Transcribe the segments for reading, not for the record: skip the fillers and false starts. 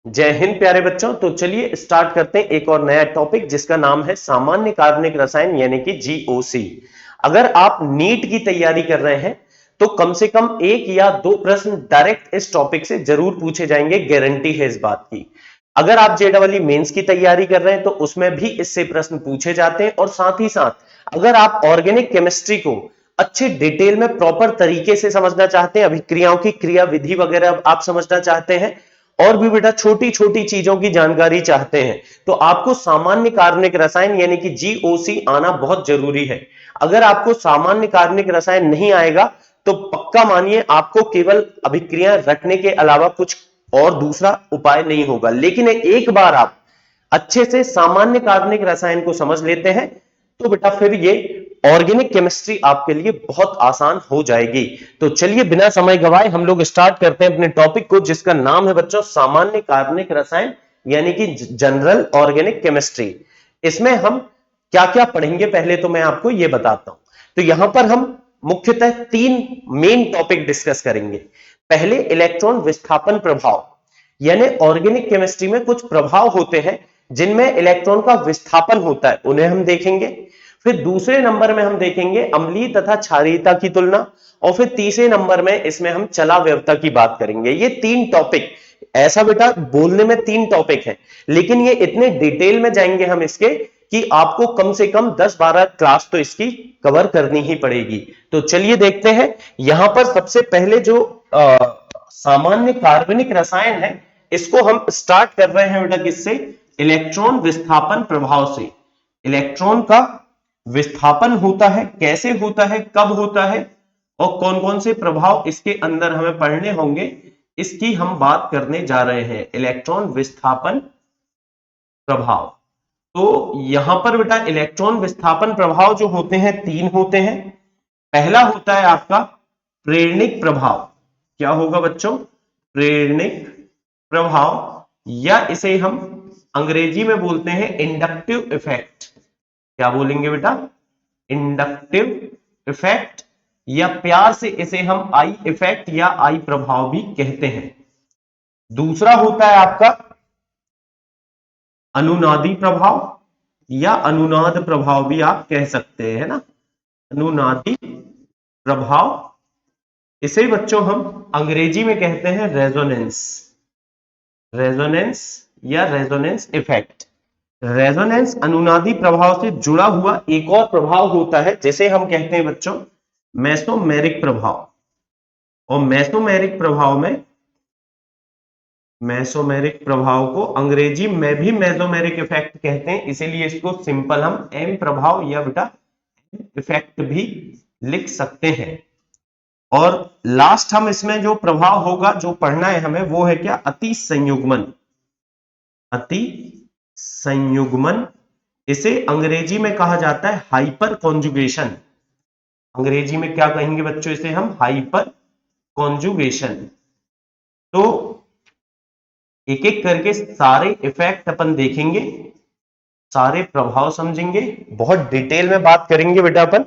जय हिंद प्यारे बच्चों। तो चलिए स्टार्ट करते हैं एक और नया टॉपिक जिसका नाम है सामान्य कार्बनिक रसायन यानी कि जीओसी। अगर आप नीट की तैयारी कर रहे हैं तो कम से कम एक या दो प्रश्न डायरेक्ट इस टॉपिक से जरूर पूछे जाएंगे, गारंटी है इस बात की। अगर आप जेडबलई मेंस की तैयारी कर रहे हैं तो उसमें भी इससे प्रश्न पूछे जाते हैं, और साथ ही साथ अगर आप ऑर्गेनिक केमिस्ट्री को अच्छे डिटेल में प्रॉपर तरीके से समझना चाहते हैं, अभिक्रियाओं की क्रिया विधि वगैरह आप समझना चाहते हैं, और भी बेटा छोटी छोटी चीजों की जानकारी चाहते हैं, तो आपको सामान्य कार्बनिक रसायन यानी कि जीओसी आना बहुत जरूरी है। अगर आपको सामान्य कार्बनिक रसायन नहीं आएगा तो पक्का मानिए आपको केवल अभिक्रिया रटने के अलावा कुछ और दूसरा उपाय नहीं होगा। लेकिन एक बार आप अच्छे से सामान्य कार्बनिक रसायन को समझ लेते हैं तो बेटा फिर ये ऑर्गेनिक केमिस्ट्री आपके लिए बहुत आसान हो जाएगी। तो चलिए बिना समय गवाए हम लोग स्टार्ट करते हैं अपने टॉपिक को, जिसका नाम है बच्चों सामान्य कार्बनिक रसायन यानी कि जनरल ऑर्गेनिक केमिस्ट्री। इसमें हम क्या क्या पढ़ेंगे पहले तो मैं आपको यह बताता हूं। तो यहां पर हम मुख्यतः तीन मेन टॉपिक डिस्कस करेंगे। पहले इलेक्ट्रॉन विस्थापन प्रभाव, यानी ऑर्गेनिक केमिस्ट्री में कुछ प्रभाव होते हैं जिनमें इलेक्ट्रॉन का विस्थापन होता है, उन्हें हम देखेंगे। फिर दूसरे नंबर में हम देखेंगे अम्लीय तथा क्षारीयता की तुलना, और फिर तीसरे नंबर में इसमें हम चलाव्यवता की बात करेंगे। ये तीन टॉपिक, ऐसा बेटा बोलने में तीन टॉपिक है लेकिन ये इतने डिटेल में जाएंगे हम इसके कि आपको कम से कम 10-12 क्लास तो इसकी कवर करनी ही पड़ेगी। तो चलिए देखते हैं। यहां पर सबसे पहले जो सामान्य कार्बनिक रसायन है इसको हम स्टार्ट कर रहे हैं बेटा किससे? इलेक्ट्रॉन विस्थापन प्रभाव से। इलेक्ट्रॉन का विस्थापन होता है, कैसे होता है, कब होता है, और कौन कौन से प्रभाव इसके अंदर हमें पढ़ने होंगे, इसकी हम बात करने जा रहे हैं। इलेक्ट्रॉन विस्थापन प्रभाव। तो यहां पर बेटा इलेक्ट्रॉन विस्थापन प्रभाव जो होते हैं तीन होते हैं। पहला होता है आपका प्रेरणिक प्रभाव। क्या होगा बच्चों? प्रेरणिक प्रभाव, या इसे हम अंग्रेजी में बोलते हैं इंडक्टिव इफेक्ट। क्या बोलेंगे बेटा? इंडक्टिव इफेक्ट, या प्यार से इसे हम आई इफेक्ट या आई प्रभाव भी कहते हैं। दूसरा होता है आपका अनुनादी प्रभाव, या अनुनाद प्रभाव भी आप कह सकते हैं, है ना? अनुनादी प्रभाव, इसे बच्चों हम अंग्रेजी में कहते हैं रेजोनेंस। रेजोनेंस या रेजोनेंस इफेक्ट। रेजोनेंस अनुनादी प्रभाव से जुड़ा हुआ एक और प्रभाव होता है जिसे हम कहते हैं बच्चों मेसोमेरिक प्रभाव। और मेसोमेरिक प्रभाव को अंग्रेजी में भी मेसोमेरिक इफेक्ट कहते हैं, इसीलिए इसको सिंपल हम एम प्रभाव या बेटा इफेक्ट भी लिख सकते हैं। और लास्ट हम इसमें जो प्रभाव होगा जो पढ़ना है हमें वो है क्या? अति संयुग्मन। अति संयुग्मन, इसे अंग्रेजी में कहा जाता है हाइपर कॉन्जुगेशन। अंग्रेजी में क्या कहेंगे बच्चों? इसे हम हाइपर कॉन्जुगेशन। तो एक एक करके सारे इफेक्ट अपन देखेंगे, सारे प्रभाव समझेंगे, बहुत डिटेल में बात करेंगे बेटा अपन।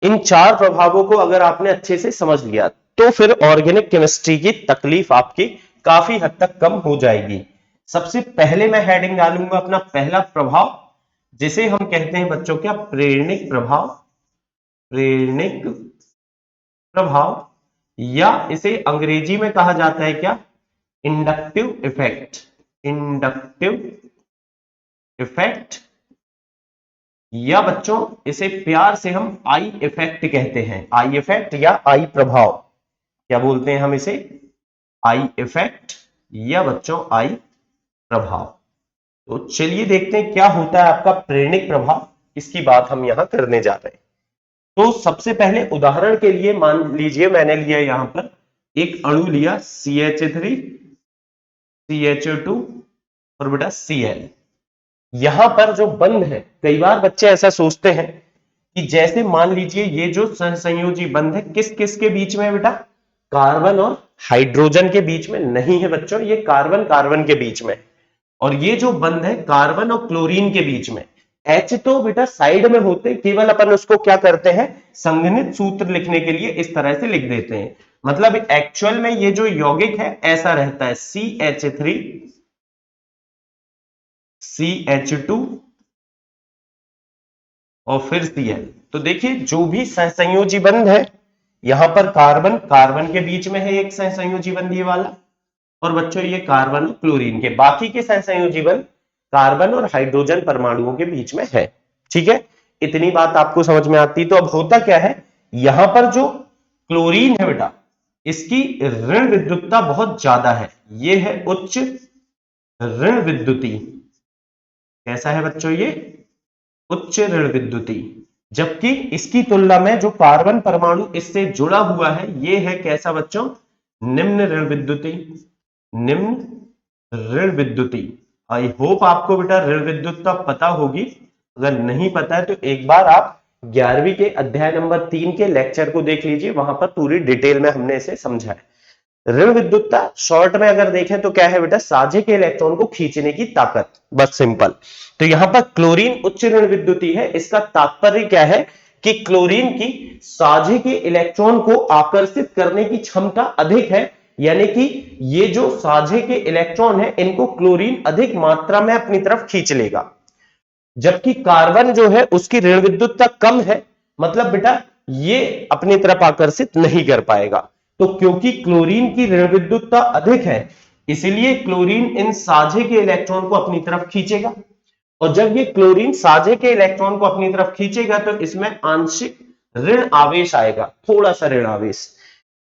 इन चार प्रभावों को अगर आपने अच्छे से समझ लिया तो फिर ऑर्गेनिक केमिस्ट्री की तकलीफ आपकी काफी हद तक कम हो जाएगी। सबसे पहले मैं हेडिंग डालूंगा अपना पहला प्रभाव, जिसे हम कहते हैं बच्चों क्या? प्रेरणिक प्रभाव। प्रेरणिक प्रभाव, या इसे अंग्रेजी में कहा जाता है क्या? Inductive effect. इंडक्टिव इफेक्ट, या बच्चों इसे प्यार से हम आई इफेक्ट कहते हैं। आई इफेक्ट या आई प्रभाव, क्या बोलते हैं हम इसे? आई इफेक्ट या बच्चों आई प्रभाव। तो चलिए देखते हैं क्या होता है आपका प्रेरणिक प्रभाव, इसकी बात हम यहां करने जा रहे हैं। तो सबसे पहले उदाहरण के लिए मान लीजिए मैंने लिया यहां पर एक अणु लिया CH3 CH2 और बेटा Cl। यहां पर जो बंध है, कई बार बच्चे ऐसा सोचते हैं कि जैसे मान लीजिए ये जो सहसंयोजी बंध है किस किस के बीच में है बेटा? कार्बन और हाइड्रोजन के बीच में नहीं है बच्चों, ये कार्बन कार्बन के बीच में। और ये जो बंध है कार्बन और क्लोरीन के बीच में। H तो बेटा साइड में होते, केवल अपन उसको क्या करते हैं? संघनित सूत्र लिखने के लिए इस तरह से लिख देते हैं। मतलब एक्चुअल में ये जो यौगिक है ऐसा रहता है CH3 CH2 और फिर Cl। तो देखिए जो भी सहसंयोजी बंध है, यहां पर कार्बन कार्बन के बीच में है एक सहसंयोजी बंध ये वाला, और बच्चों ये कार्बन और क्लोरीन के, बाकी के सहसंयोजी बंध कार्बन और हाइड्रोजन परमाणुओं के बीच में है। ठीक है, इतनी बात आपको समझ में आती। तो अब होता क्या है, यहां पर जो क्लोरीन है बेटा, इसकी ऋण विद्युतता बहुत ज्यादा है, ये है उच्च ऋण विद्युती। कैसा है बच्चों ये? उच्च ऋण विद्युती। जबकि इसकी तुलना में जो कार्बन परमाणु इससे जुड़ा हुआ है, ये है कैसा बच्चों? निम्न ऋण विद्युती। निम्न ऋण विद्युती। आई होप आपको बेटा ऋण विद्युतता पता होगी। अगर नहीं पता है तो एक बार आप 11वीं के अध्याय नंबर 3 के लेक्चर को देख लीजिए, वहां पर पूरी डिटेल में हमने इसे समझा है। ऋण विद्युतता शॉर्ट में अगर देखें तो क्या है बेटा? साझे के इलेक्ट्रॉन को खींचने की ताकत, बस सिंपल। तो यहां पर क्लोरीन उच्च ऋण विद्युती है, इसका तात्पर्य क्या है कि क्लोरीन की साझे के इलेक्ट्रॉन को आकर्षित करने की क्षमता अधिक है, यानी कि ये जो साझे के इलेक्ट्रॉन है इनको क्लोरीन अधिक मात्रा में अपनी तरफ खींच लेगा। जबकि कार्बन जो है उसकी ऋण विद्युतता कम है, मतलब बेटा ये अपनी तरफ आकर्षित नहीं कर पाएगा। तो क्योंकि क्लोरीन की ऋण विद्युतता अधिक है, इसलिए क्लोरीन इन साझे के इलेक्ट्रॉन को अपनी तरफ खींचेगा। और जब ये क्लोरीन साझे के इलेक्ट्रॉन को अपनी तरफ खींचेगा तो इसमें आंशिक ऋण आवेश आएगा, थोड़ा सा ऋण आवेश।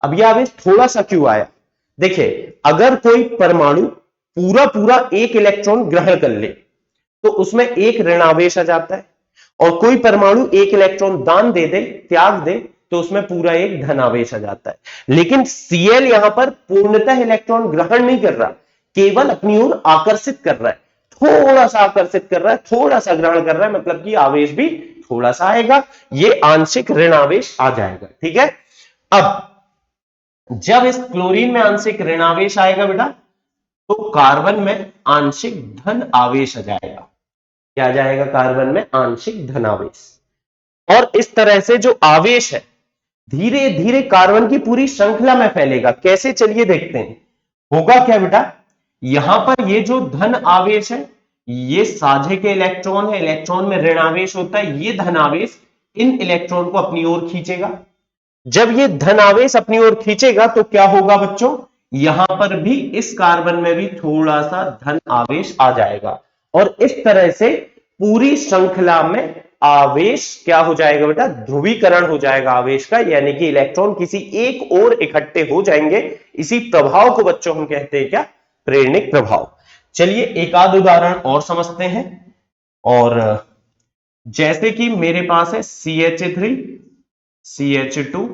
अब यह आवेश थोड़ा सा क्यों आया? देखिए, अगर कोई परमाणु पूरा पूरा एक इलेक्ट्रॉन ग्रहण कर ले तो उसमें एक ऋण आवेश आ जाता है, और कोई परमाणु एक इलेक्ट्रॉन दान दे दे, त्याग दे, तो उसमें पूरा एक धनावेश आ जाता है। लेकिन Cl यहां पर पूर्णतः इलेक्ट्रॉन ग्रहण नहीं कर रहा, केवल अपनी ओर आकर्षित कर रहा है, थोड़ा सा आकर्षित कर रहा है, थोड़ा सा ग्रहण कर रहा है, मतलब कि आवेश भी थोड़ा सा आएगा, ये आंशिक ऋण आवेश आ जाएगा। ठीक है, अब जब इस क्लोरीन में आंशिक ऋण आवेश आएगा बेटा, तो कार्बन में आंशिक धन आवेश आ जाएगा। क्या आ जाएगा? कार्बन में आंशिक धनावेश। और इस तरह से जो आवेश है धीरे धीरे कार्बन की पूरी श्रृंखला में फैलेगा। कैसे? चलिए देखते हैं। होगा क्या बेटा, यहां पर ये जो धन आवेश है, ये साझे के इलेक्ट्रॉन है, इलेक्ट्रॉन में ऋण आवेश होता है, ये धन आवेश इन इलेक्ट्रॉन को अपनी ओर खींचेगा। जब ये धन आवेश अपनी ओर खींचेगा तो क्या होगा बच्चों? यहां पर भी इस कार्बन में भी थोड़ा सा धन आवेश आ जाएगा, और इस तरह से पूरी श्रृंखला में आवेश क्या हो जाएगा बेटा? ध्रुवीकरण हो जाएगा आवेश का, यानी कि इलेक्ट्रॉन किसी एक ओर इकट्ठे हो जाएंगे। इसी प्रभाव को बच्चों हम कहते हैं क्या? प्रेरणिक प्रभाव। चलिए एक आध उदाहरण और समझते हैं। और जैसे कि मेरे पास है CH3 CH2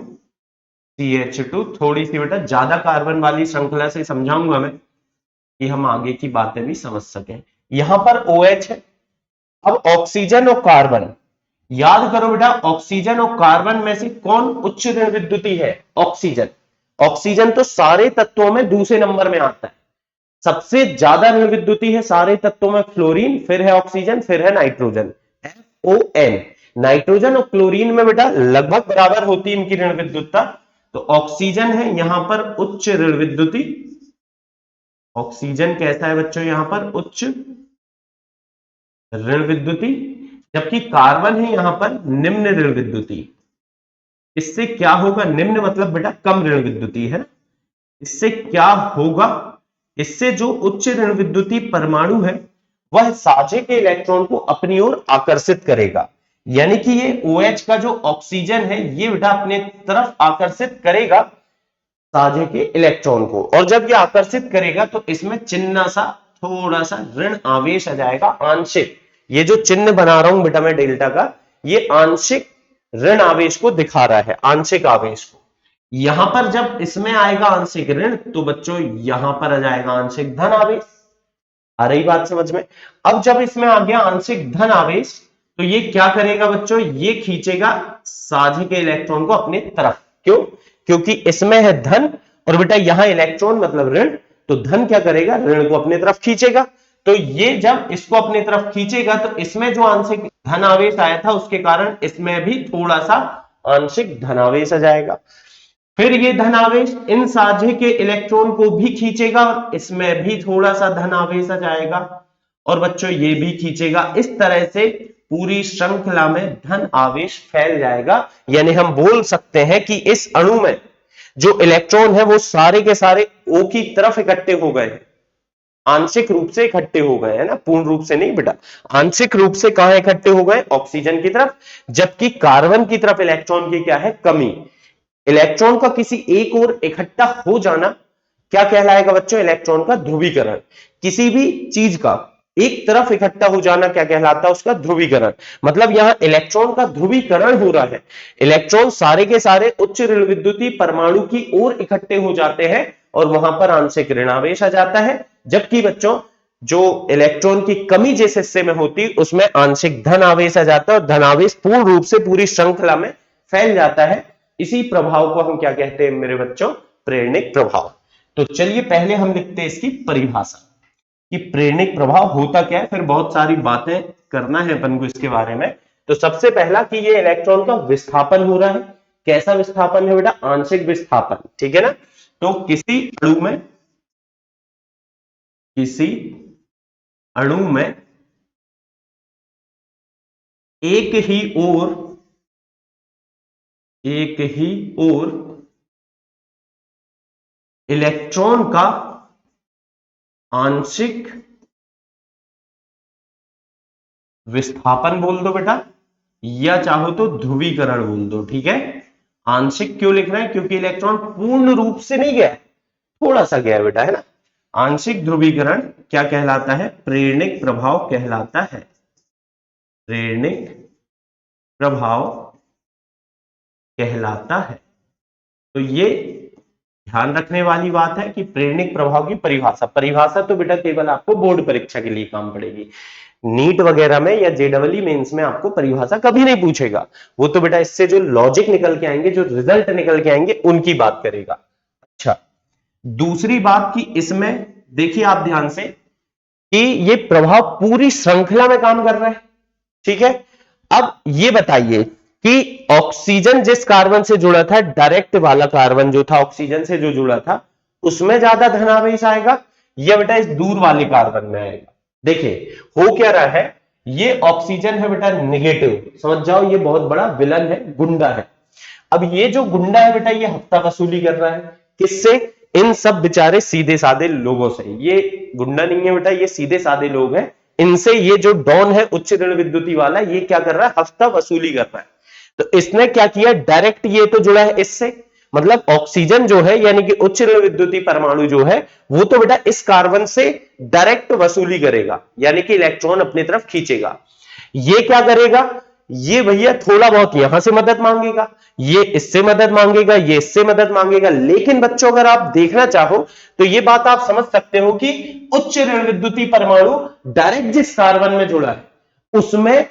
CH2, थोड़ी सी बेटा ज्यादा कार्बन वाली श्रृंखला से समझाऊंगा मैं कि हम आगे की बातें भी समझ सकें। यहां पर OH है। अब ऑक्सीजन और कार्बन, याद करो बेटा, ऑक्सीजन और कार्बन में से कौन उच्च ऋण विद्युती है? ऑक्सीजन। ऑक्सीजन तो सारे तत्वों में दूसरे नंबर में आता है। सबसे ज्यादा ऋण विद्युती है सारे तत्वों में फ्लोरीन, फिर है ऑक्सीजन, फिर है नाइट्रोजन, FON। नाइट्रोजन और क्लोरीन में बेटा लगभग बराबर होती है इनकी ऋण विद्युतता। तो ऑक्सीजन है यहां पर उच्च ऋण विद्युती। ऑक्सीजन कैसा है बच्चों? यहां पर उच्च ऋण विद्युती। जबकि कार्बन है यहां पर निम्न ऋण विद्युती। इससे क्या होगा? निम्न मतलब बेटा कम ऋण विद्युती है। इससे क्या होगा? इससे जो उच्च ऋण विद्युती परमाणु है वह साझे के इलेक्ट्रॉन को अपनी ओर आकर्षित करेगा, यानी कि ये OH का जो ऑक्सीजन है ये बेटा अपने तरफ आकर्षित करेगा साझे के इलेक्ट्रॉन को। और जब ये आकर्षित करेगा तो इसमें चिन्ह सा थोड़ा सा ऋण आवेश आ जाएगा, आंशिक। ये जो चिन्ह बना रहा हूं बेटा मैं डेल्टा का, ये आंशिक ऋण आवेश को दिखा रहा है, आंशिक आवेश को। यहां पर जब इसमें आएगा आंशिक ऋण तो बच्चों यहां पर आ जाएगा आंशिक धन आवेश। आ रही बात समझ में? अब जब इसमें आ गया आंशिक धन आवेश तो ये क्या करेगा बच्चों? ये खींचेगा साझे के इलेक्ट्रॉन को अपनी तरफ। क्यों? क्योंकि इसमें है धन, और बेटा यहां इलेक्ट्रॉन मतलब ऋण, तो धन क्या करेगा? ऋण को अपनी तरफ खींचेगा। तो ये जब इसको अपनी तरफ खींचेगा तो इसमें जो आंशिक धन आवेश आया था उसके कारण इसमें भी थोड़ा सा आंशिक धनावेश आ जाएगा। फिर ये धनावेश इन साझे के इलेक्ट्रॉन को भी खींचेगा और इसमें भी थोड़ा सा धनावेश आ जाएगा। और बच्चों ये भी खींचेगा। इस तरह से पूरी श्रृंखला में धन आवेश फैल जाएगा। यानी हम बोल सकते हैं कि इस अणु में जो इलेक्ट्रॉन है वो सारे के सारे O की तरफ इकट्ठे हो गए हैं, आंशिक रूप से इकट्ठे हो गए हैं ना, पूर्ण रूप से नहीं बेटा, आंशिक रूप से कहां इकट्ठे हो गए, ऑक्सीजन की तरफ, जबकि कार्बन की तरफ इलेक्ट्रॉन की क्या है, कमी। इलेक्ट्रॉन का किसी एक ओर इकट्ठा हो जाना क्या कहलाएगा बच्चों, इलेक्ट्रॉन का ध्रुवीकरण। किसी भी चीज का एक तरफ इकट्ठा हो जाना क्या कहलाता है, उसका ध्रुवीकरण। मतलब यहां इलेक्ट्रॉन का ध्रुवीकरण हो रहा है, इलेक्ट्रॉन सारे के सारे उच्च ऋण विद्युतीय परमाणु की ओर इकट्ठे हो जाते हैं और वहां पर आंशिक ऋणावेश आ जाता है। जबकि बच्चों जो इलेक्ट्रॉन की कमी जिस हिस्से में होती उसमें आंशिक धन आवेश आ जाता है और धनावेश पूर्ण रूप से पूरी श्रृंखला में फैल जाता है। इसी प्रभाव को हम क्या कहते हैं मेरे बच्चों, प्रेरणिक प्रभाव। तो चलिए पहले हम लिखते हैं इसकी परिभाषा कि प्रेरणिक प्रभाव होता क्या है, फिर बहुत सारी बातें करना है अपन को इसके बारे में। तो सबसे पहला कि ये इलेक्ट्रॉन का विस्थापन हो रहा है। कैसा विस्थापन है बेटा, आंशिक विस्थापन, ठीक है ना। तो किसी अणु में एक ही ओर इलेक्ट्रॉन का आंशिक विस्थापन बोल दो बेटा, या चाहो तो ध्रुवीकरण बोल दो, ठीक है। आंशिक क्यों लिख रहे हैं, क्योंकि इलेक्ट्रॉन पूर्ण रूप से नहीं गया, थोड़ा सा गया बेटा, है ना। आंशिक ध्रुवीकरण क्या कहलाता है, प्रेरणिक प्रभाव कहलाता है। प्रेरणिक प्रभाव कहलाता है। तो ये ध्यान रखने वाली बात है कि प्रेरणिक प्रभाव की परिभाषा तो बेटा केवल आपको बोर्ड परीक्षा के लिए काम पड़ेगी। नीट वगैरह में या जेडबलई मेंस में आपको परिभाषा कभी नहीं पूछेगा, वो तो बेटा इससे जो लॉजिक निकल के आएंगे, जो रिजल्ट निकल के आएंगे, उनकी बात करेगा। अच्छा, दूसरी बात कि इसमें देखिए आप ध्यान से कि ये प्रभाव पूरी श्रृंखला में काम कर रहा है, ठीक है। अब ये बताइए कि ऑक्सीजन जिस कार्बन से जुड़ा था, डायरेक्ट वाला कार्बन जो था ऑक्सीजन से जो जुड़ा था, उसमें ज्यादा धनावेश आएगा या बेटा इस दूर वाले कार्बन में आएगा। देखिए हो क्या रहा है, ये ऑक्सीजन है बेटा नेगेटिव, समझ जाओ ये बहुत बड़ा विलन है, गुंडा है। अब ये जो गुंडा है बेटा, ये हफ्ता वसूली कर रहा है, किससे, इन सब बेचारे सीधे साधे लोगों से। ये गुंडा नहीं है बेटा, ये सीधे साधे लोग हैं, इनसे ये जो डॉन है उच्च ऋण विद्युती वाला, ये क्या कर रहा है, हफ्ता वसूली कर रहा है। तो इसने क्या किया, डायरेक्ट ये तो जुड़ा है इससे, मतलब ऑक्सीजन जो है यानी कि उच्च ऋण विद्युतीय परमाणु जो है, वो तो बेटा इस कार्बन से डायरेक्ट वसूली करेगा, यानी कि इलेक्ट्रॉन अपनी तरफ खींचेगा। ये क्या करेगा, ये भैया थोड़ा बहुत यहां से मदद मांगेगा, ये इससे मदद मांगेगा, ये इससे मदद मांगेगा। लेकिन बच्चों अगर आप देखना चाहो तो ये बात आप समझ सकते हो कि उच्च ऋण विद्युतीय परमाणु डायरेक्ट जिस कार्बन में जुड़ा है उसमें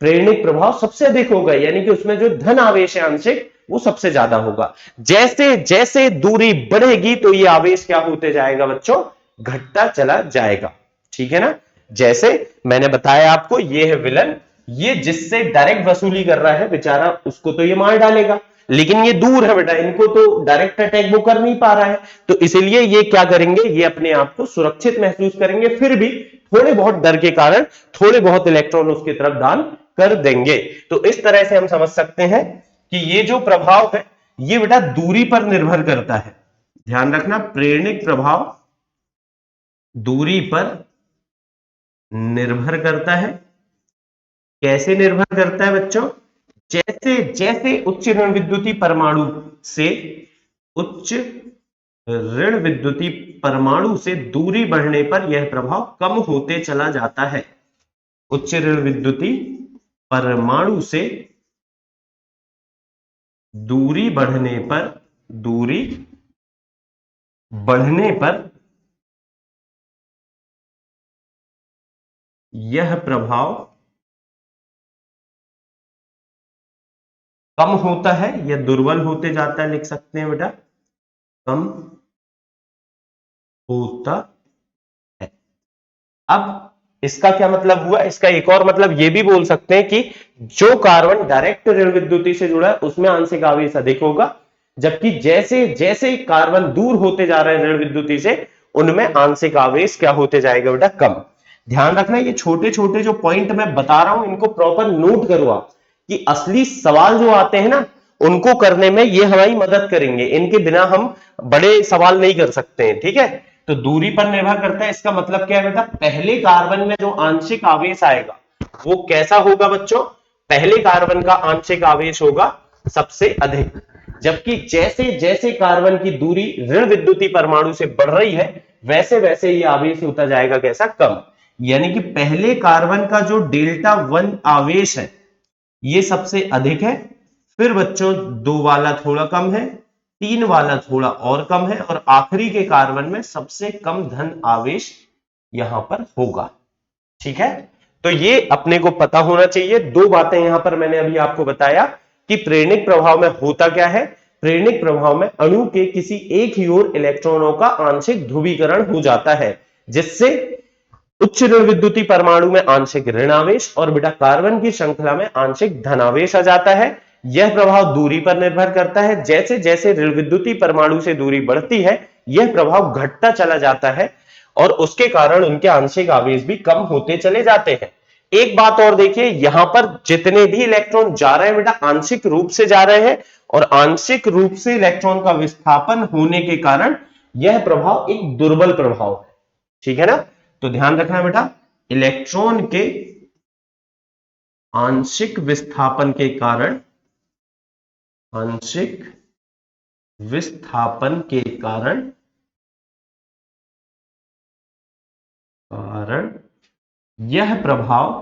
प्रेरणिक प्रभाव सबसे अधिक होगा, यानी कि उसमें जो धन आवेश है आंशिक, वो सबसे ज्यादा होगा। जैसे जैसे दूरी बढ़ेगी तो ये आवेश क्या होते जाएगा बच्चों, घटता चला जाएगा, ठीक है ना। जैसे मैंने बताया आपको, ये है विलन, ये जिससे डायरेक्ट वसूली कर रहा है बेचारा, उसको तो ये मार डालेगा, लेकिन ये दूर है बेटा, इनको तो डायरेक्ट अटैक वो कर नहीं पा रहा है, तो इसलिए ये क्या करेंगे, ये अपने आप को सुरक्षित महसूस करेंगे, फिर भी थोड़े बहुत डर के कारण थोड़े बहुत इलेक्ट्रॉन उसकी तरफ दान कर देंगे। तो इस तरह से हम समझ सकते हैं कि ये जो प्रभाव है ये बेटा दूरी पर निर्भर करता है। ध्यान रखना, प्रेरणिक प्रभाव दूरी पर निर्भर करता है। कैसे निर्भर करता है बच्चों, जैसे जैसे उच्च ऋण विद्युतीय परमाणु से दूरी बढ़ने पर यह प्रभाव कम होते चला जाता है। उच्च ऋण विद्युतीय परमाणु से दूरी बढ़ने पर यह प्रभाव कम होता है या दुर्बल होते जाता है, लिख सकते हैं बेटा, कम होता है। अब इसका क्या मतलब हुआ, इसका एक और मतलब ये भी बोल सकते हैं कि जो कार्बन डायरेक्ट ऋण विद्युती से जुड़ा है उसमें आंशिक आवेश अधिक होगा, जबकि जैसे जैसे कार्बन दूर होते जा रहे हैं ऋण विद्युती से, उनमें आंशिक आवेश क्या होते जाएगा बेटा, कम। ध्यान रखना, ये छोटे छोटे जो पॉइंट मैं बता रहा हूं इनको प्रॉपर नोट करो आप, कि असली सवाल जो आते हैं ना उनको करने में ये हमारी मदद करेंगे, इनके बिना हम बड़े सवाल नहीं कर सकते हैं। ठीक है, तो दूरी पर निर्भर करता है, इसका मतलब क्या है बेटा, पहले कार्बन में जो आंशिक आवेश आएगा वो कैसा होगा बच्चों, पहले कार्बन का आंशिक आवेश होगा सबसे अधिक, जबकि जैसे जैसे कार्बन की दूरी ऋण विद्युतीय परमाणु से बढ़ रही है वैसे वैसे ये आवेश होता जाएगा कैसा, कम। यानी कि पहले कार्बन का जो डेल्टा वन आवेश है ये सबसे अधिक है, फिर बच्चों 2 वाला थोड़ा कम है, 3 वाला थोड़ा और कम है, और आखिरी के कार्बन में सबसे कम धन आवेश यहां पर होगा। ठीक है, तो ये अपने को पता होना चाहिए। दो बातें यहां पर मैंने अभी आपको बताया कि प्रेरणिक प्रभाव में होता क्या है, प्रेरणिक प्रभाव में अणु के किसी एक ही ओर इलेक्ट्रॉनों का आंशिक ध्रुवीकरण हो जाता है, जिससे उच्च ऋण विद्युतीय परमाणु में आंशिक ऋण आवेश और बेटा कार्बन की श्रृंखला में आंशिक धनावेश आ जाता है। यह प्रभाव दूरी पर निर्भर करता है, जैसे जैसे ऋण विद्युतीय परमाणु से दूरी बढ़ती है यह प्रभाव घटता चला जाता है और उसके कारण उनके आंशिक आवेश भी कम होते चले जाते हैं। एक बात और देखिए, यहां पर जितने भी इलेक्ट्रॉन जा रहे हैं बेटा आंशिक रूप से जा रहे हैं, और आंशिक रूप से इलेक्ट्रॉन का विस्थापन होने के कारण यह प्रभाव एक दुर्बल प्रभाव है। ठीक है ना, तो ध्यान रखना बेटा, इलेक्ट्रॉन के आंशिक विस्थापन के कारण, आंशिक विस्थापन के कारण यह प्रभाव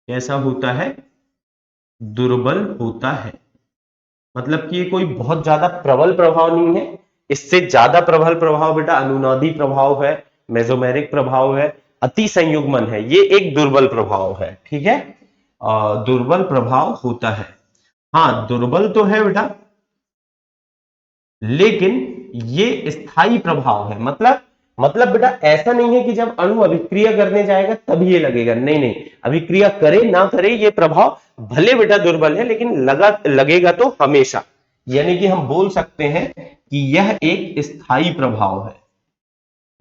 कैसा होता है, दुर्बल होता है। मतलब कि ये कोई बहुत ज्यादा प्रबल प्रभाव नहीं है, इससे ज्यादा प्रबल प्रभाव बेटा अनुनादी प्रभाव है, मेसोमेरिक प्रभाव है, अति संयुग्मन है, ये एक दुर्बल प्रभाव है। ठीक है, दुर्बल प्रभाव होता है। हाँ दुर्बल तो है बेटा, लेकिन ये स्थायी प्रभाव है। मतलब बेटा ऐसा नहीं है कि जब अणु अभिक्रिया करने जाएगा तब ये लगेगा, नहीं नहीं, अभिक्रिया करे ना करे ये प्रभाव भले बेटा दुर्बल है लेकिन लगेगा तो हमेशा। यानी कि हम बोल सकते हैं कि यह एक स्थायी प्रभाव है,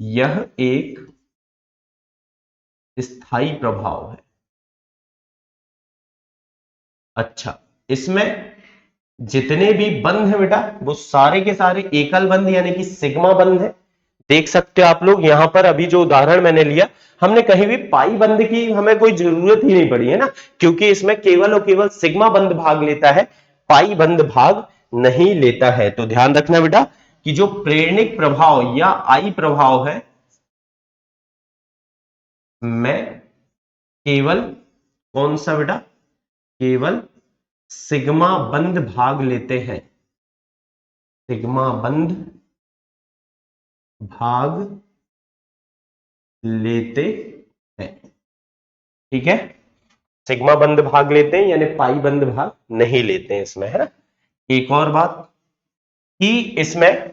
यह एक स्थायी प्रभाव है। अच्छा, इसमें जितने भी बंध है बेटा वो सारे के सारे एकल बंध यानी कि सिग्मा बंध है। देख सकते हो आप लोग यहां पर, अभी जो उदाहरण मैंने लिया हमने कहीं भी पाई बंध की हमें कोई जरूरत ही नहीं पड़ी है ना, क्योंकि इसमें केवल और केवल सिग्मा बंध भाग लेता है, पाई बंध भाग नहीं लेता है। तो ध्यान रखना बेटा कि जो प्रेरणिक प्रभाव या आई प्रभाव है में केवल कौन सा बेटा, केवल सिग्मा बंध भाग लेते हैं, सिग्मा बंध भाग लेते हैं। ठीक है, सिग्मा बंध भाग लेते हैं यानी पाई बंध भाग नहीं लेते हैं इसमें, है ना। एक और बात कि इसमें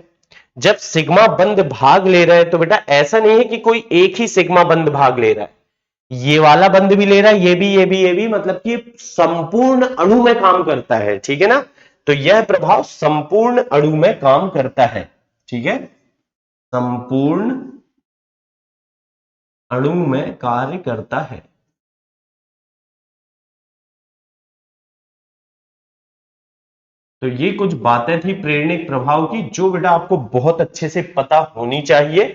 जब सिग्मा बंध भाग ले रहे हैं तो बेटा ऐसा नहीं है कि कोई एक ही सिग्मा बंध भाग ले रहा है, ये वाला बंध भी ले रहा है, ये भी ये भी ये भी, मतलब कि संपूर्ण अणु में काम करता है। ठीक है ना, तो यह प्रभाव संपूर्ण अणु में काम करता है। ठीक है, संपूर्ण अणु में कार्य करता है। तो ये कुछ बातें थी प्रेरणिक प्रभाव की जो बेटा आपको बहुत अच्छे से पता होनी चाहिए,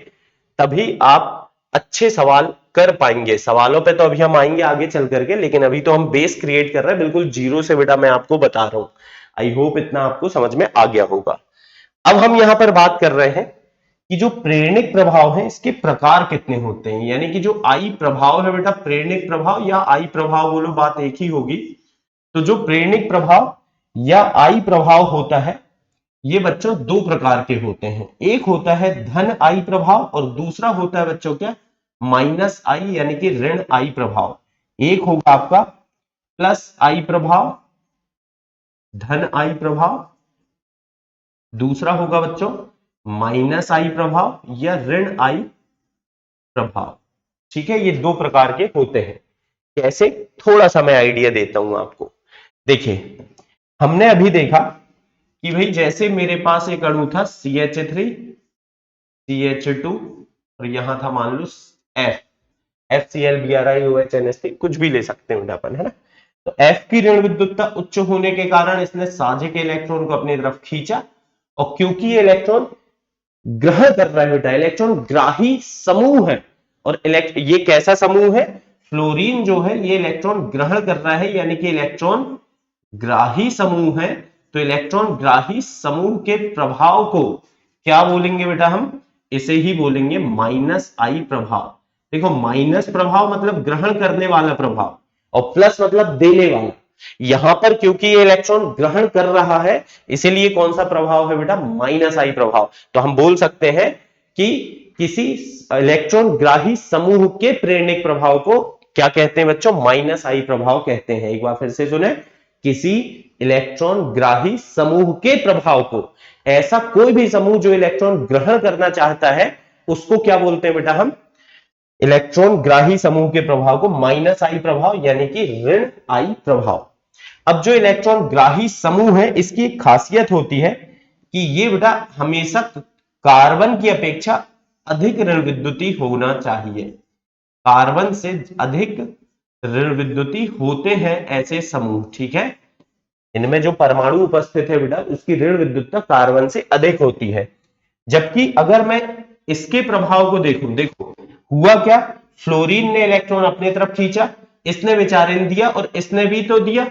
तभी आप अच्छे सवाल कर पाएंगे। सवालों पे तो अभी हम आएंगे आगे चल करके, लेकिन अभी तो हम बेस क्रिएट कर रहे हैं बिल्कुल जीरो से बेटा, मैं आपको बता रहा हूं। आई होप इतना आपको समझ में आ गया होगा। अब हम यहां पर बात कर रहे हैं कि जो प्रेरणिक प्रभाव है इसके प्रकार कितने होते हैं, यानी कि जो आई प्रभाव है बेटा, प्रेरणिक प्रभाव या आई प्रभाव बोलो बात एक ही होगी। तो जो प्रेरणिक प्रभाव या आई प्रभाव होता है ये बच्चों दो प्रकार के होते हैं, एक होता है धन आई प्रभाव और दूसरा होता है बच्चों क्या, माइनस आई यानी कि ऋण आई प्रभाव। एक होगा आपका प्लस आई प्रभाव, धन आई प्रभाव, दूसरा होगा बच्चों माइनस आई प्रभाव या ऋण आई प्रभाव। ठीक है, ये दो प्रकार के होते हैं। कैसे, थोड़ा सा मैं आइडिया देता हूं आपको। देखिए हमने अभी देखा कि भाई जैसे मेरे पास एक अणु था CH3 CH2 और यहां था मान लो एफ, FCl BrIOH NH3 कुछ भी ले सकते हैं बेटा अपन, है ना। तो F की ऋण विद्युतता उच्च होने के कारण इसने साझे के इलेक्ट्रॉन को अपनी तरफ खींचा, और क्योंकि ये इलेक्ट्रॉन ग्रहण कर रहा है बेटा, इलेक्ट्रॉन ग्राही समूह है, और ये कैसा समूह है, फ्लोरीन जो है ये इलेक्ट्रॉन ग्रहण कर रहा है, यानी कि इलेक्ट्रॉन ग्राही समूह है। तो इलेक्ट्रॉन ग्राही समूह के प्रभाव को क्या बोलेंगे बेटा, हम इसे ही बोलेंगे माइनस आई प्रभाव। देखो माइनस प्रभाव मतलब ग्रहण करने वाला प्रभाव, और प्लस मतलब देने वाला। यहां पर क्योंकि ये इलेक्ट्रॉन ग्रहण कर रहा है, इसीलिए कौन सा प्रभाव है बेटा, माइनस आई प्रभाव। तो हम बोल सकते हैं कि किसी इलेक्ट्रॉन ग्राही समूह के प्रेरणिक प्रभाव को क्या कहते हैं बच्चों, माइनस आई प्रभाव कहते हैं। एक बार फिर से सुने, किसी इलेक्ट्रॉन ग्राही समूह के प्रभाव को, ऐसा कोई भी समूह जो इलेक्ट्रॉन ग्रहण करना चाहता है उसको क्या बोलते हैं बेटा हम, इलेक्ट्रॉन ग्राही समूह के प्रभाव को माइनस आई प्रभाव यानी कि ऋण आई प्रभाव। अब जो इलेक्ट्रॉन ग्राही समूह है इसकी एक खासियत होती है कि ये बेटा हमेशा कार्बन की अपेक्षा अधिक ऋण विद्युती होना चाहिए। कार्बन से अधिक ऋण विद्युती होते हैं ऐसे समूह, ठीक है। इनमें जो परमाणु उपस्थित है बेटा उसकी ऋण विद्युतता कार्बन से अधिक होती है। जबकि अगर मैं इसके प्रभाव को देखूं, देखो हुआ क्या, फ्लोरीन ने इलेक्ट्रॉन अपनी तरफ खींचा, इसने विचारण दिया और इसने भी तो दिया।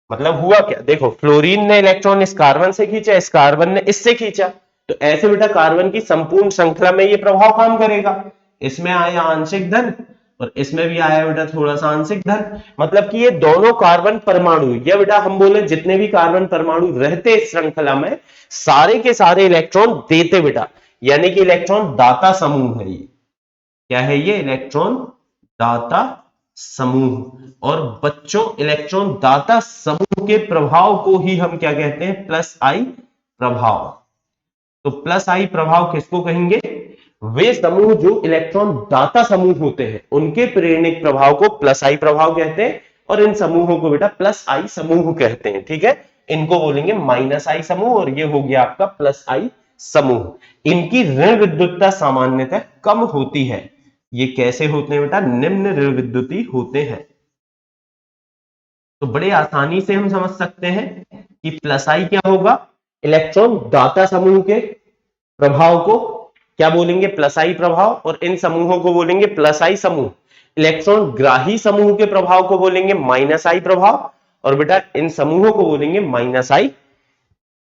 मतलब हुआ क्या, देखो फ्लोरीन ने इलेक्ट्रॉन इस कार्बन से खींचा, इस कार्बन ने इससे खींचा, तो ऐसे बेटा कार्बन की संपूर्ण श्रृंखला में ये प्रभाव काम करेगा। इसमें आया आंशिक धन और इसमें भी आया बेटा थोड़ा सा आंशिक धन, मतलब कि ये दोनों कार्बन परमाणु, या बेटा हम बोले जितने भी कार्बन परमाणु रहते इस श्रृंखला में, सारे के सारे इलेक्ट्रॉन देते बेटा, यानी कि इलेक्ट्रॉन दाता समूह है ये। क्या है ये, इलेक्ट्रॉन दाता समूह। और बच्चों इलेक्ट्रॉन दाता समूह के प्रभाव को ही हम क्या कहते हैं, प्लस आई प्रभाव। तो प्लस आई प्रभाव किसको कहेंगे, वे समूह जो इलेक्ट्रॉन दाता समूह होते हैं उनके प्रेरणिक प्रभाव को प्लस आई प्रभाव कहते हैं, और इन समूहों को बेटा प्लस आई समूह कहते हैं, ठीक है। इनको बोलेंगे माइनस आई समूह, और ये हो गया आपका प्लस आई समूह। इनकी ऋण विद्युतता सामान्यतः कम होती है। ये कैसे होते हैं बेटा, निम्न ऋण विद्युती होते हैं। तो बड़े आसानी से हम समझ सकते हैं कि प्लस आई क्या होगा, इलेक्ट्रॉन दाता समूह के प्रभाव को क्या बोलेंगे, प्लस आई प्रभाव, और इन समूहों को बोलेंगे प्लस आई समूह। इलेक्ट्रॉन ग्राही समूह के प्रभाव को बोलेंगे माइनस आई प्रभाव, और बेटा इन समूहों को बोलेंगे माइनस आई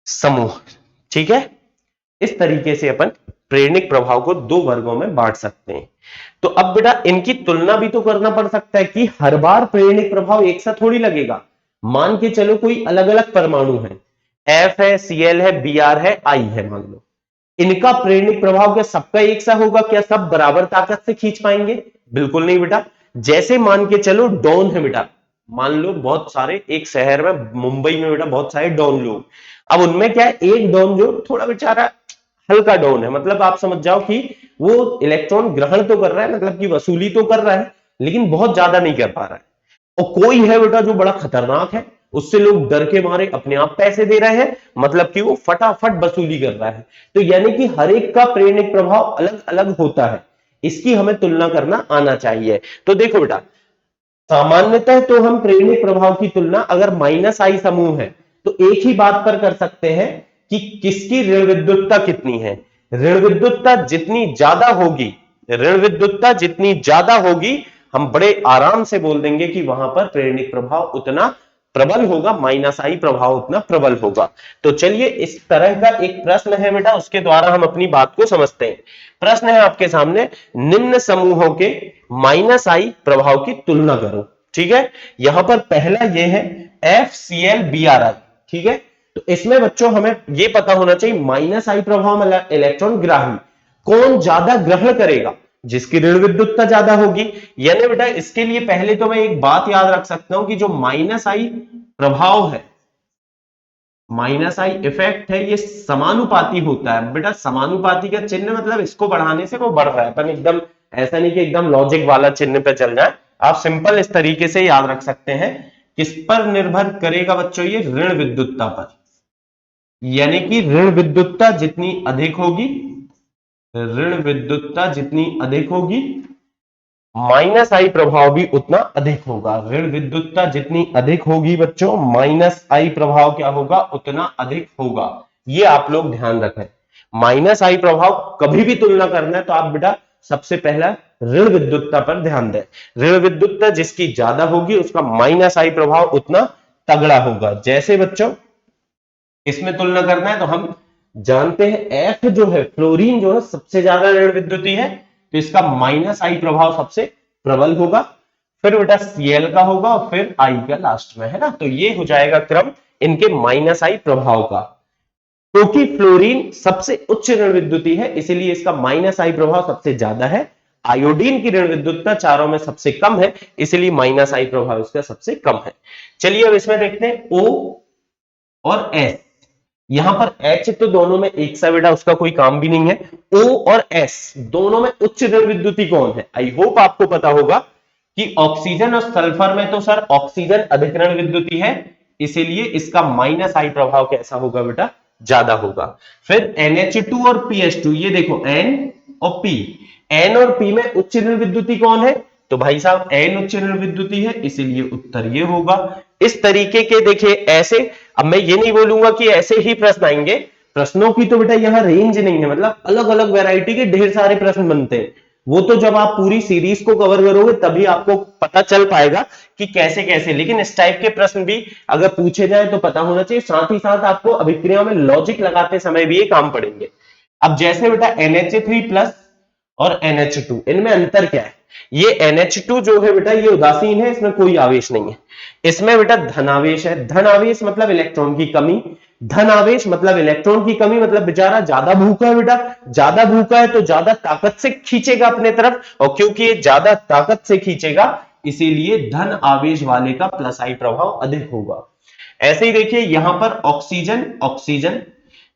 समूह, ठीक है। इस तरीके से अपन प्रेरणिक प्रभाव को दो वर्गों में बांट सकते हैं। तो अब बेटा इनकी तुलना भी तो करना पड़ सकता है कि हर बार प्रेरणिक प्रभाव एक साथ थोड़ी लगेगा। मान के चलो कोई अलग अलग परमाणु है, F है, Cl है, Br है, I है, मान लो इनका प्रेरणिक प्रभाव क्या सबका एक सा होगा, क्या सब बराबर ताकत से खींच पाएंगे, बिल्कुल नहीं बेटा। जैसे मान के चलो डॉन है बेटा, मान लो बहुत सारे एक शहर में, मुंबई में बेटा बहुत सारे डॉन लोग, अब उनमें क्या है, एक डॉन जो थोड़ा बेचारा हल्का डॉन है, मतलब आप समझ जाओ कि वो इलेक्ट्रॉन ग्रहण तो कर रहा है, मतलब कि वसूली तो कर रहा है, लेकिन बहुत ज्यादा नहीं कर पा रहा है। और कोई है बेटा जो बड़ा खतरनाक है, उससे लोग डर के मारे अपने आप पैसे दे रहे हैं, मतलब कि वो फटाफट वसूली कर रहा है। तो यानी कि हर एक का प्रेरणिक प्रभाव अलग अलग होता है, इसकी हमें तुलना करना आना चाहिए। तो देखो बेटा सामान्यतः तो हम प्रेरणिक प्रभाव की तुलना अगर माइनस आई समूह है तो एक ही बात पर कर सकते हैं कि किसकी ऋण विद्युतता कितनी है। ऋण विद्युतता जितनी ज्यादा होगी, ऋण विद्युतता जितनी ज्यादा होगी, हम बड़े आराम से बोल देंगे कि वहां पर प्रेरणिक प्रभाव उतना प्रबल होगा, माइनस आई प्रभाव उतना प्रबल होगा। तो चलिए इस तरह का एक प्रश्न है बेटा, उसके द्वारा हम अपनी बात को समझते हैं। प्रश्न है आपके सामने, निम्न समूहों के माइनस आई प्रभाव की तुलना करो, ठीक है। यहां पर पहला ये है FCl BrI, ठीक है। तो इसमें बच्चों हमें यह पता होना चाहिए माइनस आई प्रभाव मतलब इलेक्ट्रॉन ग्राही कौन ज्यादा ग्रहण करेगा, जिसकी ऋण विद्युतता ज्यादा होगी। यानी बेटा इसके लिए पहले तो मैं एक बात याद रख सकता हूं कि जो माइनस आई प्रभाव है, माइनस आई इफेक्ट है, ये समानुपाती होता है बेटा। समानुपाती का चिन्ह मतलब इसको बढ़ाने से वो बढ़ रहा है, पर एकदम ऐसा नहीं कि एकदम लॉजिक वाला चिन्ह पे चल जाए। आप सिंपल इस तरीके से याद रख सकते हैं, किस पर निर्भर करेगा बच्चों, ये ऋण विद्युतता पर। यानी कि ऋण विद्युतता जितनी अधिक होगी, ऋण विद्युतता जितनी अधिक होगी माइनस आई प्रभाव भी उतना अधिक होगा। ऋण विद्युतता जितनी अधिक होगी बच्चों, माइनस आई प्रभाव क्या होगा, उतना अधिक होगा। ये आप लोग ध्यान रखें। माइनस आई प्रभाव कभी भी तुलना करना है तो आप बेटा सबसे पहला ऋण विद्युतता पर ध्यान दें। ऋण विद्युतता जिसकी ज्यादा होगी उसका माइनस आई प्रभाव उतना तगड़ा होगा। जैसे बच्चों इसमें तुलना करना है तो हम जानते हैं एफ जो है, फ्लोरीन जो है सबसे ज्यादा ऋण विद्युती है, तो इसका माइनस आई प्रभाव सबसे प्रबल होगा। फिर बेटा Cl का होगा और फिर आई का लास्ट में, है ना। तो ये हो जाएगा क्रम इनके माइनस आई प्रभाव का। क्योंकि फ्लोरीन सबसे उच्च ऋण विद्युती है इसलिए इसका माइनस आई प्रभाव सबसे ज्यादा है। आयोडीन की ऋण विद्युतता चारों में सबसे कम है इसलिए माइनस आई प्रभाव इसका सबसे कम है। चलिए अब इसमें देखते हैं O और S। यहां पर H तो दोनों में एक सा बेटा उसका कोई काम भी नहीं है। O और S दोनों में उच्च ऋण विद्युती कौन है? आई होप आपको पता होगा कि ऑक्सीजन और सल्फर में तो सर ऑक्सीजन अधिक ऋण विद्युती है इसीलिए इसका माइनस आई प्रभाव कैसा होगा बेटा, ज्यादा होगा। फिर NH2 और PH2, ये देखो N और P, N और P में उच्च ऋण विद्युती कौन है? तो भाई साहब N उच्च ऋण विद्युती है इसीलिए उत्तर ये होगा। इस तरीके के देखिए ऐसे, अब मैं ये नहीं बोलूंगा कि ऐसे ही प्रश्न आएंगे, प्रश्नों की तो बेटा यहाँ रेंज नहीं है, मतलब अलग अलग वैरायटी के ढेर सारे प्रश्न बनते हैं। वो तो जब आप पूरी सीरीज को कवर करोगे तभी आपको पता चल पाएगा कि कैसे कैसे, लेकिन इस टाइप के प्रश्न भी अगर पूछे जाए तो पता होना चाहिए। साथ ही साथ आपको अभिक्रिया में लॉजिक लगाते समय भी ये काम पड़ेंगे। अब जैसे बेटा NH3+ और NH2, इनमें अंतर क्या है? ये NH2 जो है बेटा ये उदासीन है, इसमें कोई आवेश नहीं है। इसमें बेटा धनावेश है। धनावेश मतलब इलेक्ट्रॉन की कमी, धनावेश मतलब इलेक्ट्रॉन की कमी, मतलब बेचारा ज्यादा भूखा है बेटा। ज्यादा भूखा है तो ज्यादा ताकत से खींचेगा अपने तरफ, और क्योंकि ये ज्यादा ताकत से खींचेगा इसीलिए धन आवेश वाले का प्लस आई प्रभाव अधिक होगा। ऐसे ही देखिए यहां पर ऑक्सीजन ऑक्सीजन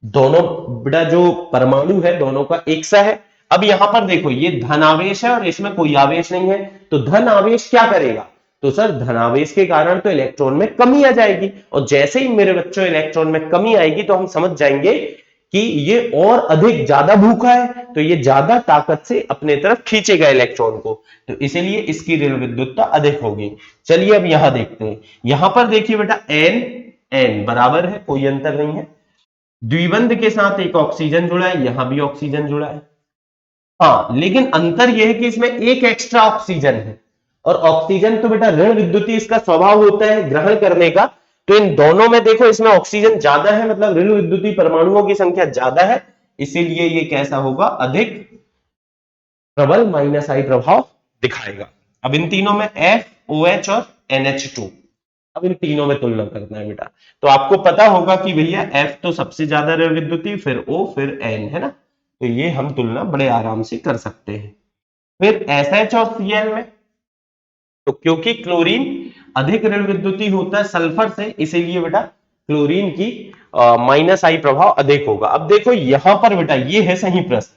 दोनों बेटा जो परमाणु है दोनों का एक सा है। अब यहां पर देखो ये धन आवेश है और इसमें कोई आवेश नहीं है, तो धन आवेश क्या करेगा? तो सर धनावेश के कारण तो इलेक्ट्रॉन में कमी आ जाएगी, और जैसे ही मेरे बच्चों इलेक्ट्रॉन में कमी आएगी तो हम समझ जाएंगे कि ये और अधिक ज्यादा भूखा है, तो ये ज्यादा ताकत से अपने तरफ खींचेगा इलेक्ट्रॉन को, तो इसीलिए इसकी ऋण विद्युतता अधिक होगी। चलिए अब यहां देखते हैं। यहां पर देखिए बेटा N N बराबर है, कोई अंतर नहीं है। द्विबंध के साथ एक ऑक्सीजन जुड़ा है, यहां भी ऑक्सीजन जुड़ा है। हाँ, लेकिन अंतर यह है कि इसमें एक एक्स्ट्रा ऑक्सीजन है, और ऑक्सीजन तो बेटा ऋण विद्युती इसका स्वभाव होता है ग्रहण करने का, तो इन दोनों में देखो इसमें ऑक्सीजन ज्यादा है, मतलब ऋण विद्युती परमाणुओं की संख्या ज्यादा है, इसीलिए ये कैसा होगा, अधिक प्रबल माइनस आई प्रभाव दिखाएगा। अब इन तीनों में F, OH और NH2, अब इन तीनों में तुलना करना है बेटा। तो आपको पता होगा कि भैया F तो सबसे ज्यादा ऋण विद्युती, फिर O, फिर N, है ना। तो ये हम तुलना बड़े आराम से कर सकते हैं। फिर SH और Cl में, तो क्योंकि क्लोरीन अधिक ऋण विद्युती होता है सल्फर से, इसीलिए बेटा क्लोरीन की माइनस आई प्रभाव अधिक होगा। अब देखो यहां पर बेटा ये है सही प्रश्न,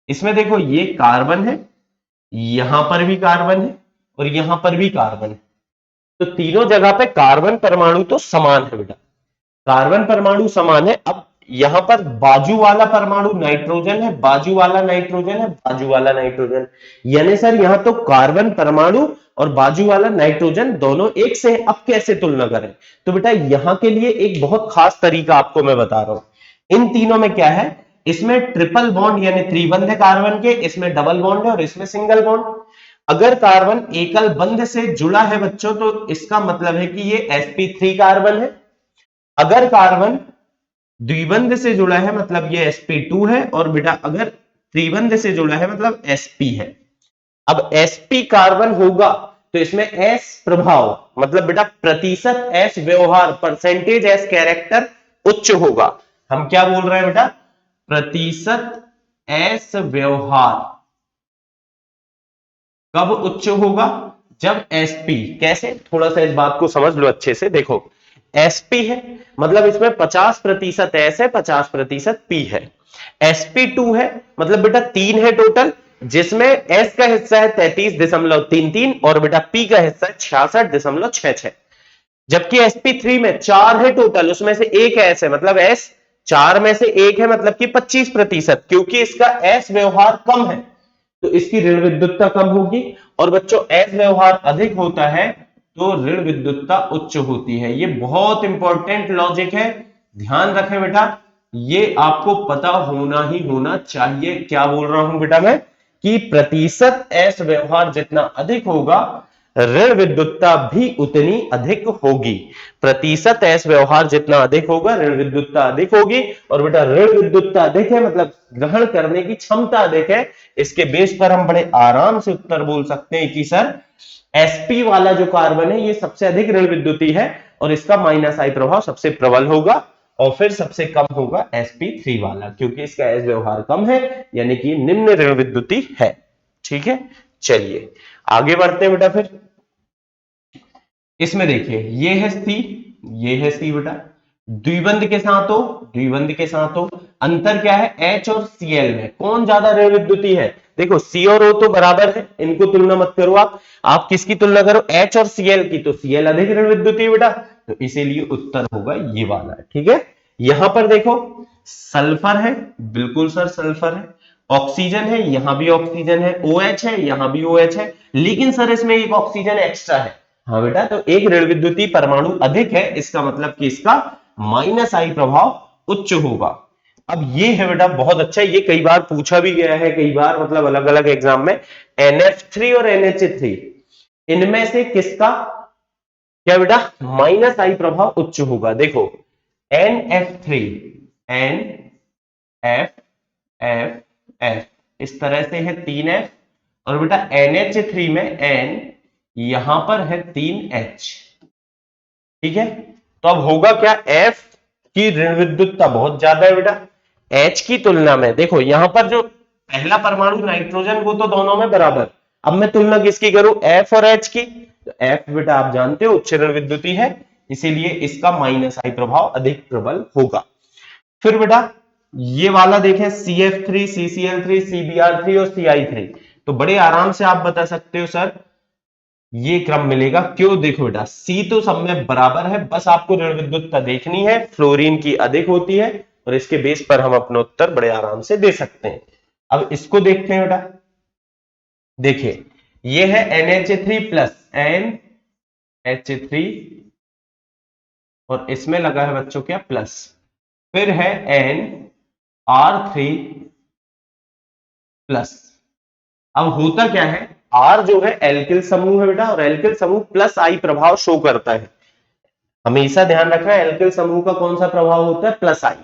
इसमें देखो ये कार्बन है, यहां पर भी कार्बन है और यहां पर भी कार्बन है, तो तीनों जगह पे कार्बन परमाणु तो समान है बेटा, कार्बन परमाणु समान है। अब यहां पर बाजू वाला परमाणु नाइट्रोजन है, बाजू वाला नाइट्रोजन है, बाजू वाला नाइट्रोजन, यानी सर यहां तो कार्बन परमाणु और बाजू वाला नाइट्रोजन दोनों एक से है। अब कैसे तुलना करें? तो बेटा यहां के लिए एक बहुत खास तरीका आपको मैं बता रहा हूं। इन तीनों में क्या है, इसमें ट्रिपल बॉन्ड यानी त्रिबंध है कार्बन के, इसमें डबल बॉन्ड है और इसमें सिंगल बॉन्ड। अगर कार्बन एकल बंध से जुड़ा है बच्चों तो इसका मतलब है कि ये sp3 कार्बन है। अगर कार्बन द्विबंध से जुड़ा है मतलब ये sp2 है, और बेटा अगर त्रिबंध से जुड़ा है मतलब sp है। अब sp कार्बन होगा तो इसमें s प्रभाव मतलब बेटा प्रतिशत s व्यवहार, परसेंटेज s कैरेक्टर उच्च होगा। हम क्या बोल रहे हैं बेटा, प्रतिशत s व्यवहार कब उच्च होगा, जब sp, कैसे, थोड़ा सा इस बात को समझ लो अच्छे से। देखो sp है मतलब इसमें 50% s है, 50% p है। sp2 है मतलब बेटा 3 है टोटल, जिसमें s का हिस्सा है 33.33 और बेटा p का हिस्सा है 66.66। जबकि sp3 में 4 है टोटल, उसमें से एक s है, मतलब s 4 में से एक है, मतलब कि 25%, क्योंकि इसका s व्यवहार कम है। तो इसकी ऋण विद्युतता कम होगी, और बच्चों एस व्यवहार अधिक होता है तो ऋण विद्युतता उच्च होती है। ये बहुत इंपॉर्टेंट लॉजिक है, ध्यान रखें बेटा, ये आपको पता होना ही होना चाहिए। क्या बोल रहा हूं बेटा मैं, कि प्रतिशत एस व्यवहार जितना अधिक होगा ऋण विद्युतता भी उतनी अधिक होगी। प्रतिशत एस व्यवहार जितना अधिक होगा ऋण विद्युतता अधिक होगी, और बेटा ऋण विद्युतता अधिक है मतलब ग्रहण करने की क्षमता अधिक है। इसके बेस पर हम बड़े आराम से उत्तर बोल सकते हैं कि सर sp वाला जो कार्बन है ये सबसे अधिक ऋण विद्युती है, और इसका माइनस आई प्रभाव सबसे प्रबल होगा, और फिर सबसे कम होगा sp3 वाला, क्योंकि इसका एस व्यवहार कम है, यानी कि निम्न ऋण विद्युती है। ठीक है, चलिए आगे बढ़ते हैं बेटा। फिर इसमें देखिए ये है सी, ये है सी बेटा, द्विबंध के साथ हो, द्विबंध के साथ हो, अंतर क्या है H और Cl में कौन ज्यादा ऋण विद्युती है। देखो C और O तो बराबर है, इनको तुलना मत करो आप किसकी तुलना करो H और Cl की, तो Cl अधिक ऋण विद्युती है बेटा, तो इसीलिए उत्तर होगा ये वाला। ठीक है, यहां पर देखो सल्फर है, बिल्कुल सर सल्फर है, ऑक्सीजन है, यहां भी ऑक्सीजन है, OH है, यहां भी OH है, लेकिन सर इसमें एक ऑक्सीजन एक्स्ट्रा है। हाँ बेटा, तो एक ऋण विद्युती परमाणु अधिक है, इसका मतलब कि इसका माइनस आई प्रभाव उच्च होगा। अब ये है बेटा बहुत अच्छा, ये कई बार पूछा भी गया है, कई बार मतलब अलग अलग एग्जाम में, NF3 और NH3 इनमें से किसका क्या बेटा माइनस आई प्रभाव उच्च होगा। देखो NF3 NF इस तरह से है 3F, और बेटा NH3 में N यहां पर है 3H। ठीक है, तो अब होगा क्या, F की ऋण विद्युतता बहुत ज्यादा है बेटा H की तुलना में। देखो यहां पर जो पहला परमाणु नाइट्रोजन वो तो दोनों में बराबर, अब मैं तुलना किसकी करूं F और H की, तो F बेटा आप जानते हो उच्च ऋण विद्युती है, इसीलिए इसका माइनस आई प्रभाव अधिक प्रबल होगा। फिर बेटा ये वाला देखें CF3 CCl3 CBr3 और CI3, तो बड़े आराम से आप बता सकते हो सर ये क्रम मिलेगा। क्यों, देखो बेटा सी तो सब में बराबर है, बस आपको ऋण विद्युतता देखनी है, फ्लोरीन की अधिक होती है, और इसके बेस पर हम अपना उत्तर बड़े आराम से दे सकते हैं। अब इसको देखते हैं बेटा, देखिए ये है NH3 प्लस NH3, और इसमें लगा है बच्चों क्या प्लस, फिर है NR3 प्लस। अब होता क्या है, R जो है एल्किल समूह है बेटा, और एल्किल समूह प्लस आई प्रभाव शो करता है। हमेशा ध्यान रखना एल्किल समूह का कौन सा प्रभाव होता है, प्लस आई,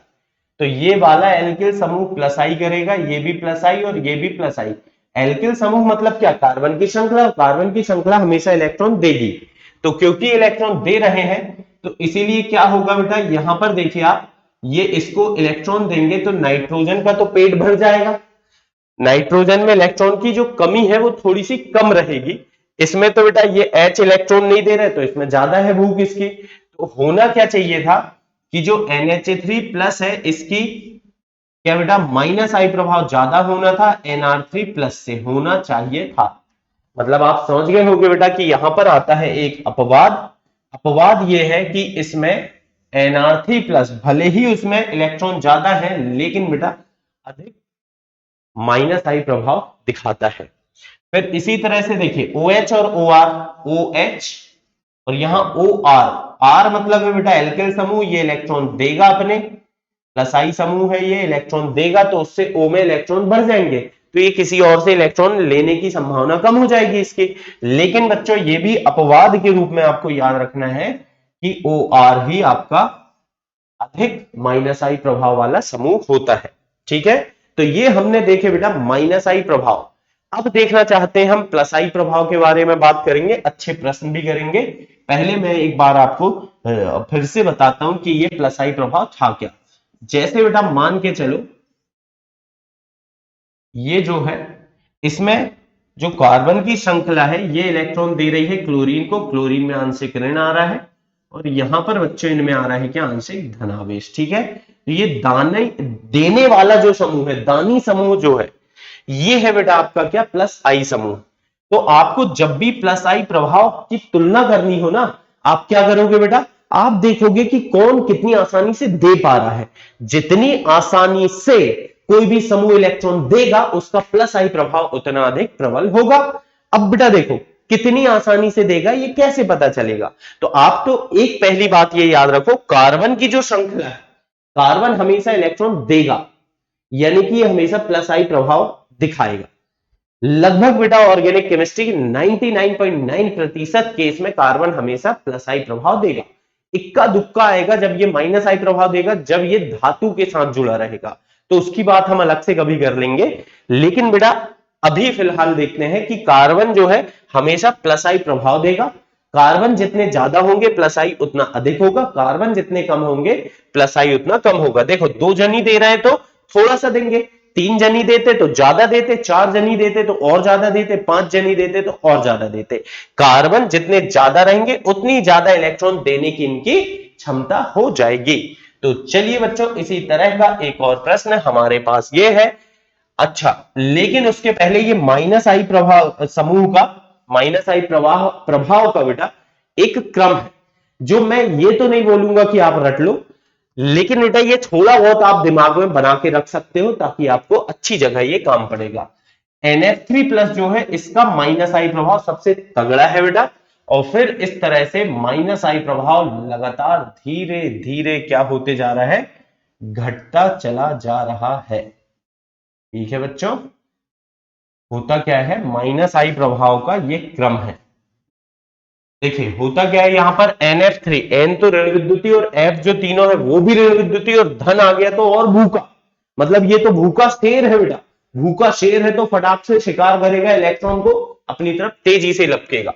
तो ये वाला एल्किल समूह प्लस आई करेगा, ये भी प्लस आई और ये भी प्लस आई। एल्किल समूह मतलब क्या, कार्बन की श्रृंखला, कार्बन की श्रृंखला हमेशा इलेक्ट्रॉन देगी, तो क्योंकि इलेक्ट्रॉन दे रहे हैं तो इसीलिए क्या होगा बेटा, यहां पर देखिए आप, ये इसको इलेक्ट्रॉन देंगे तो नाइट्रोजन का तो पेट भर जाएगा, नाइट्रोजन में इलेक्ट्रॉन की जो कमी है वो थोड़ी सी कम रहेगी। इसमें तो बेटा ये H इलेक्ट्रॉन नहीं दे रहे, तो इसमें ज्यादा है भूख इसकी, तो होना क्या चाहिए था कि जो NH3 प्लस है इसकी क्या बेटा माइनस आई प्रभाव ज्यादा होना था, NR3 प्लस से होना चाहिए था। मतलब आप समझ गए होंगे बेटा कि यहां पर आता है एक अपवाद, अपवाद ये है कि इसमें NR3 प्लस भले ही उसमें इलेक्ट्रॉन ज्यादा है, लेकिन बेटा अधिक माइनस आई प्रभाव दिखाता है। फिर इसी तरह से देखिए OH और OR, OH और यहां OR, R मतलब है बेटा एल्किल समूह, ये इलेक्ट्रॉन देगा अपने, प्लस आई समूह है, ये इलेक्ट्रॉन देगा तो उससे O में इलेक्ट्रॉन बढ़ जाएंगे, तो ये किसी और से इलेक्ट्रॉन लेने की संभावना कम हो जाएगी इसकी। लेकिन बच्चों ये भी अपवाद के रूप में आपको याद रखना है कि OR ही आपका अधिक माइनस आई प्रभाव वाला समूह होता है। ठीक है, तो ये हमने देखे बेटा माइनस आई प्रभाव। अब देखना चाहते हैं हम प्लस आई प्रभाव के बारे में बात करेंगे, अच्छे प्रश्न भी करेंगे। पहले मैं एक बार आपको फिर से बताता हूं कि ये प्लस आई प्रभाव था क्या। जैसे बेटा मान के चलो ये जो है इसमें जो कार्बन की श्रृंखला है ये इलेक्ट्रॉन दे रही है क्लोरीन को, क्लोरीन में आंशिक ऋण आ रहा है, और यहां पर बच्चों इनमें आ रहा है क्या आंशिक धनावेश। ठीक है, तो ये दाने देने वाला जो समूह है, दानी समूह जो है, ये है बेटा आपका क्या प्लस आई समूह। तो आपको जब भी प्लस आई प्रभाव की तुलना करनी हो ना, आप क्या करोगे बेटा, आप देखोगे कि कौन कितनी आसानी से दे पा रहा है। जितनी आसानी से कोई भी समूह इलेक्ट्रॉन देगा उसका प्लस आई प्रभाव उतना अधिक प्रबल होगा। अब बेटा देखो कितनी आसानी से देगा, ये कैसे पता चलेगा? तो आप तो एक पहली बात ये याद रखो, कार्बन की जो श्रृंखला है, कार्बन हमेशा इलेक्ट्रॉन देगा, यानी कि ये हमेशा प्लस आई प्रभाव दिखाएगा। लगभग बेटा ऑर्गेनिक केमिस्ट्री 99.9% केस में कार्बन हमेशा प्लस आई प्रभाव देगा। इक्का दुक्का आएगा जब ये माइनस आई प्रभाव देगा, जब ये धातु के साथ जुड़ा रहेगा, तो उसकी बात हम अलग से कभी कर लेंगे। लेकिन बेटा अभी फिलहाल देखते हैं कि कार्बन जो है हमेशा प्लस आई प्रभाव देगा। कार्बन जितने ज्यादा होंगे प्लस आई उतना अधिक होगा, कार्बन जितने कम होंगे प्लस आई उतना कम होगा। देखो 2 जनी दे रहे हैं तो थोड़ा सा देंगे, 3 जनी देते तो ज्यादा देते, 4 जनी देते तो और ज्यादा देते, 5 जनी देते तो और ज्यादा देते। कार्बन जितने ज्यादा रहेंगे उतनी ज्यादा इलेक्ट्रॉन देने की इनकी क्षमता हो जाएगी। तो चलिए बच्चों इसी तरह का एक और प्रश्न हमारे पास ये है। अच्छा, लेकिन उसके पहले ये माइनस आई प्रभाव समूह का, माइनस आई प्रभाव का बेटा एक क्रम है, जो मैं ये तो नहीं बोलूंगा कि आप रट लो, लेकिन बेटा ये थोड़ा बहुत आप दिमाग में बना के रख सकते हो ताकि आपको अच्छी जगह ये काम पड़ेगा। NF3+ जो है इसका माइनस आई प्रभाव सबसे तगड़ा है बेटा, और फिर इस तरह से माइनस आई प्रभाव लगातार धीरे धीरे क्या होते जा रहा है, घटता चला जा रहा है। ठीक है बच्चों, होता क्या है, माइनस आई प्रभाव का ये क्रम है। देखिए होता क्या है, यहां पर NF3, N तो ऋण विद्युती और F जो तीनों है वो भी ऋण विद्युती, और धन आ गया तो और भूखा, मतलब ये तो भूखा शेर है बेटा। भूखा शेर है तो फटाक से शिकार करेगा, इलेक्ट्रॉन को अपनी तरफ तेजी से लपकेगा।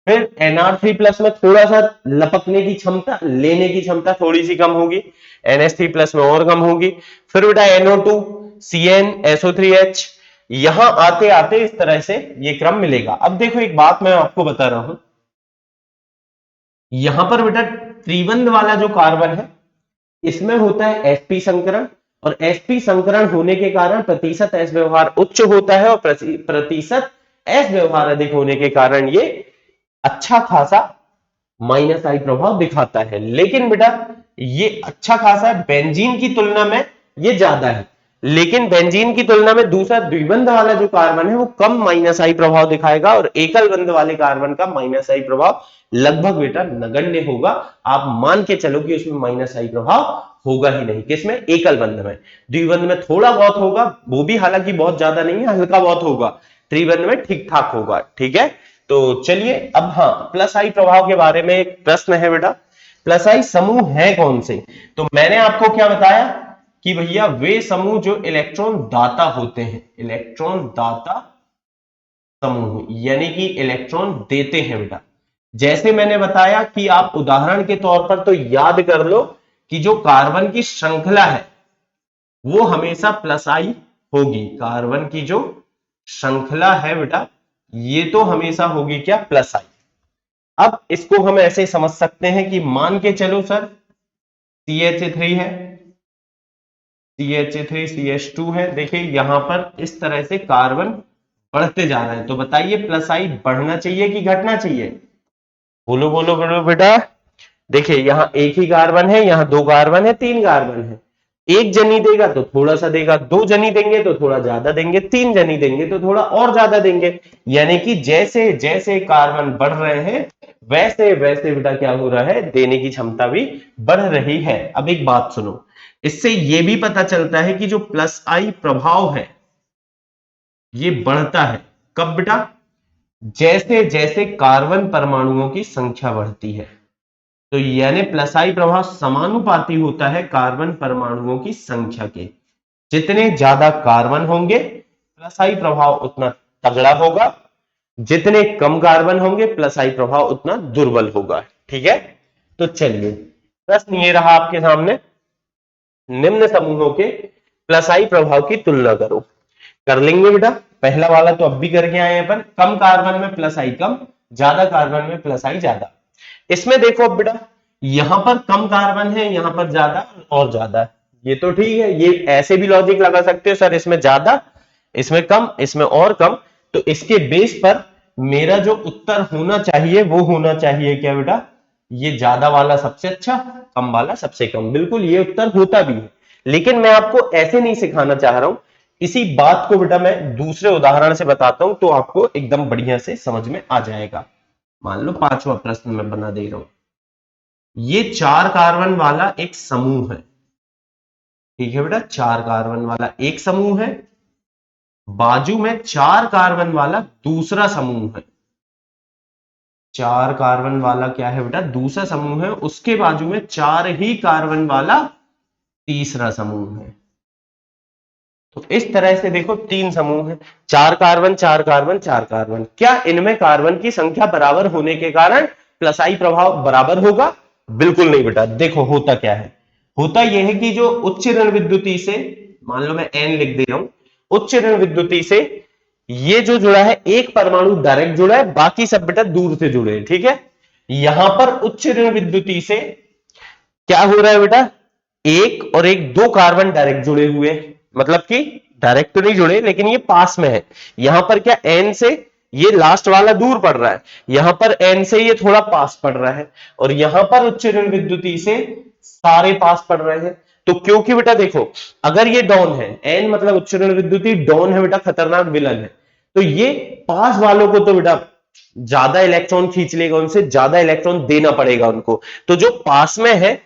फिर Nr3+ में थोड़ा सा लपकने की क्षमता, लेने की क्षमता थोड़ी सी कम होगी, NH3+ में और कम होगी। फिर बेटा NO2, CN, SO3H, यहां आते आते इस तरह से ये क्रम मिलेगा। अब देखो एक बात मैं आपको बता रहा हूं, यहां पर बेटा त्रिबंध वाला जो कार्बन है इसमें होता है sp संकरण, और sp संकरण होने के कारण प्रतिशत s व्यवहार उच्च होता है, और प्रतिशत s व्यवहार अधिक होने के कारण ये अच्छा खासा माइनस आई प्रभाव दिखाता है। लेकिन बेटा ये अच्छा खासा बेंजीन की तुलना में ये ज्यादा है, लेकिन बेंजीन की तुलना में दूसरा द्विबंध वाला जो कार्बन है वो कम माइनस आई प्रभाव दिखाएगा, और एकल बंध वाले कार्बन का माइनस आई प्रभाव लगभग बेटा नगण्य होगा। आप मान के चलो कि उसमें माइनस आई प्रभाव होगा ही नहीं। किसमें? एकल बंध में। द्विबंध में थोड़ा बहुत होगा, वो भी हालांकि बहुत ज्यादा नहीं है, हल्का बहुत होगा। त्रिबंध में ठीक ठाक होगा। ठीक है, तो चलिए अब हाँ प्लस आई प्रभाव के बारे में एक प्रश्न है बेटा, प्लस आई समूह है कौन से? तो मैंने आपको क्या बताया कि भैया वे समूह जो इलेक्ट्रॉन दाता होते हैं, इलेक्ट्रॉन दाता समूह, यानी कि इलेक्ट्रॉन देते हैं बेटा। जैसे मैंने बताया कि आप उदाहरण के तौर पर तो याद कर लो कि जो कार्बन की श्रृंखला है वो हमेशा प्लस आई होगी। कार्बन की जो श्रृंखला है बेटा ये तो हमेशा होगी क्या? प्लस आई। अब इसको हम ऐसे समझ सकते हैं कि मान के चलो सर CH3 है, CH3 CH2 है। देखिए यहां पर इस तरह से कार्बन बढ़ते जा रहे हैं, तो बताइए प्लस आई बढ़ना चाहिए कि घटना चाहिए? बोलो बोलो बोलो बेटा। देखिए यहां एक ही कार्बन है, यहां 2 कार्बन है, 3 कार्बन है। एक जनी देगा तो थोड़ा सा देगा, 2 जनी देंगे तो थोड़ा ज्यादा देंगे, 3 जनी देंगे तो थोड़ा और ज्यादा देंगे। यानी कि जैसे जैसे कार्बन बढ़ रहे हैं वैसे वैसे बेटा क्या हो रहा है, देने की क्षमता भी बढ़ रही है। अब एक बात सुनो, इससे यह भी पता चलता है कि जो प्लस आई प्रभाव है ये बढ़ता है कब बेटा? जैसे जैसे कार्बन परमाणुओं की संख्या बढ़ती है। तो यानी प्लस आई प्रभाव समानुपाती होता है कार्बन परमाणुओं की संख्या के। जितने ज्यादा कार्बन होंगे प्लस आई प्रभाव उतना तगड़ा होगा, जितने कम कार्बन होंगे प्लस आई प्रभाव उतना दुर्बल होगा। ठीक है, तो चलिए प्रश्न ये रहा आपके सामने, निम्न समूहों के प्लस आई प्रभाव की तुलना करो। कर लेंगे बेटा, पहला वाला तो अब भी करके आए हैं अपन, कम कार्बन में प्लस आई कम, ज्यादा कार्बन में प्लस आई ज्यादा। इसमें देखो अब बेटा यहां पर कम कार्बन है, यहां पर ज्यादा और ज्यादा है, ये तो ठीक है, ये ऐसे भी लॉजिक लगा सकते हो सर इसमें ज्यादा इसमें कम इसमें और कम। तो इसके बेस पर मेरा जो उत्तर होना चाहिए वो होना चाहिए क्या बेटा? ये ज्यादा वाला सबसे अच्छा, कम वाला सबसे कम। बिल्कुल ये उत्तर होता भी है, लेकिन मैं आपको ऐसे नहीं सिखाना चाह रहा हूं, इसी बात को बेटा मैं दूसरे उदाहरण से बताता हूं तो आपको एकदम बढ़िया से समझ में आ जाएगा। मान लो 5वां प्रश्न मैं बना दे रहा हूं, ये 4 कार्बन वाला एक समूह है, ठीक है बेटा, 4 कार्बन वाला एक समूह है, बाजू में 4 कार्बन वाला दूसरा समूह है, 4 कार्बन वाला क्या है बेटा, दूसरा समूह है, उसके बाजू में 4 ही कार्बन वाला तीसरा समूह है। तो इस तरह से देखो 3 समूह है, 4 कार्बन 4 कार्बन 4 कार्बन, क्या इनमें कार्बन की संख्या बराबर होने के कारण प्लस आई प्रभाव बराबर होगा? बिल्कुल नहीं बेटा। देखो होता क्या है, होता यह है कि जो उच्च ऋण विद्युती से, मान लो मैं एन लिख दे रहा हूं, उच्च ऋण विद्युती से ये जो जुड़ा है, एक परमाणु डायरेक्ट जुड़ा है, बाकी सब बेटा दूर से जुड़े हैं, ठीक है। यहां पर उच्च ऋण विद्युती से क्या हो रहा है बेटा, एक और एक, 2 कार्बन डायरेक्ट जुड़े हुए, मतलब कि डायरेक्ट तो नहीं जुड़े लेकिन ये पास में है। यहां पर क्या एन से ये लास्ट वाला दूर पड़ रहा है, यहां पर एन से ये थोड़ा पास पड़ रहा है, और यहां पर उच्च ऋण विद्युती से सारे पास पड़ रहे हैं। तो क्योंकि बेटा देखो, अगर ये डॉन है, एन मतलब उच्च ऋण विद्युती, डॉन है बेटा खतरनाक विलन है, तो ये पास वालों को तो बेटा ज्यादा इलेक्ट्रॉन खींच लेगा, उनसे ज्यादा इलेक्ट्रॉन देना पड़ेगा उनको। तो जो पास में है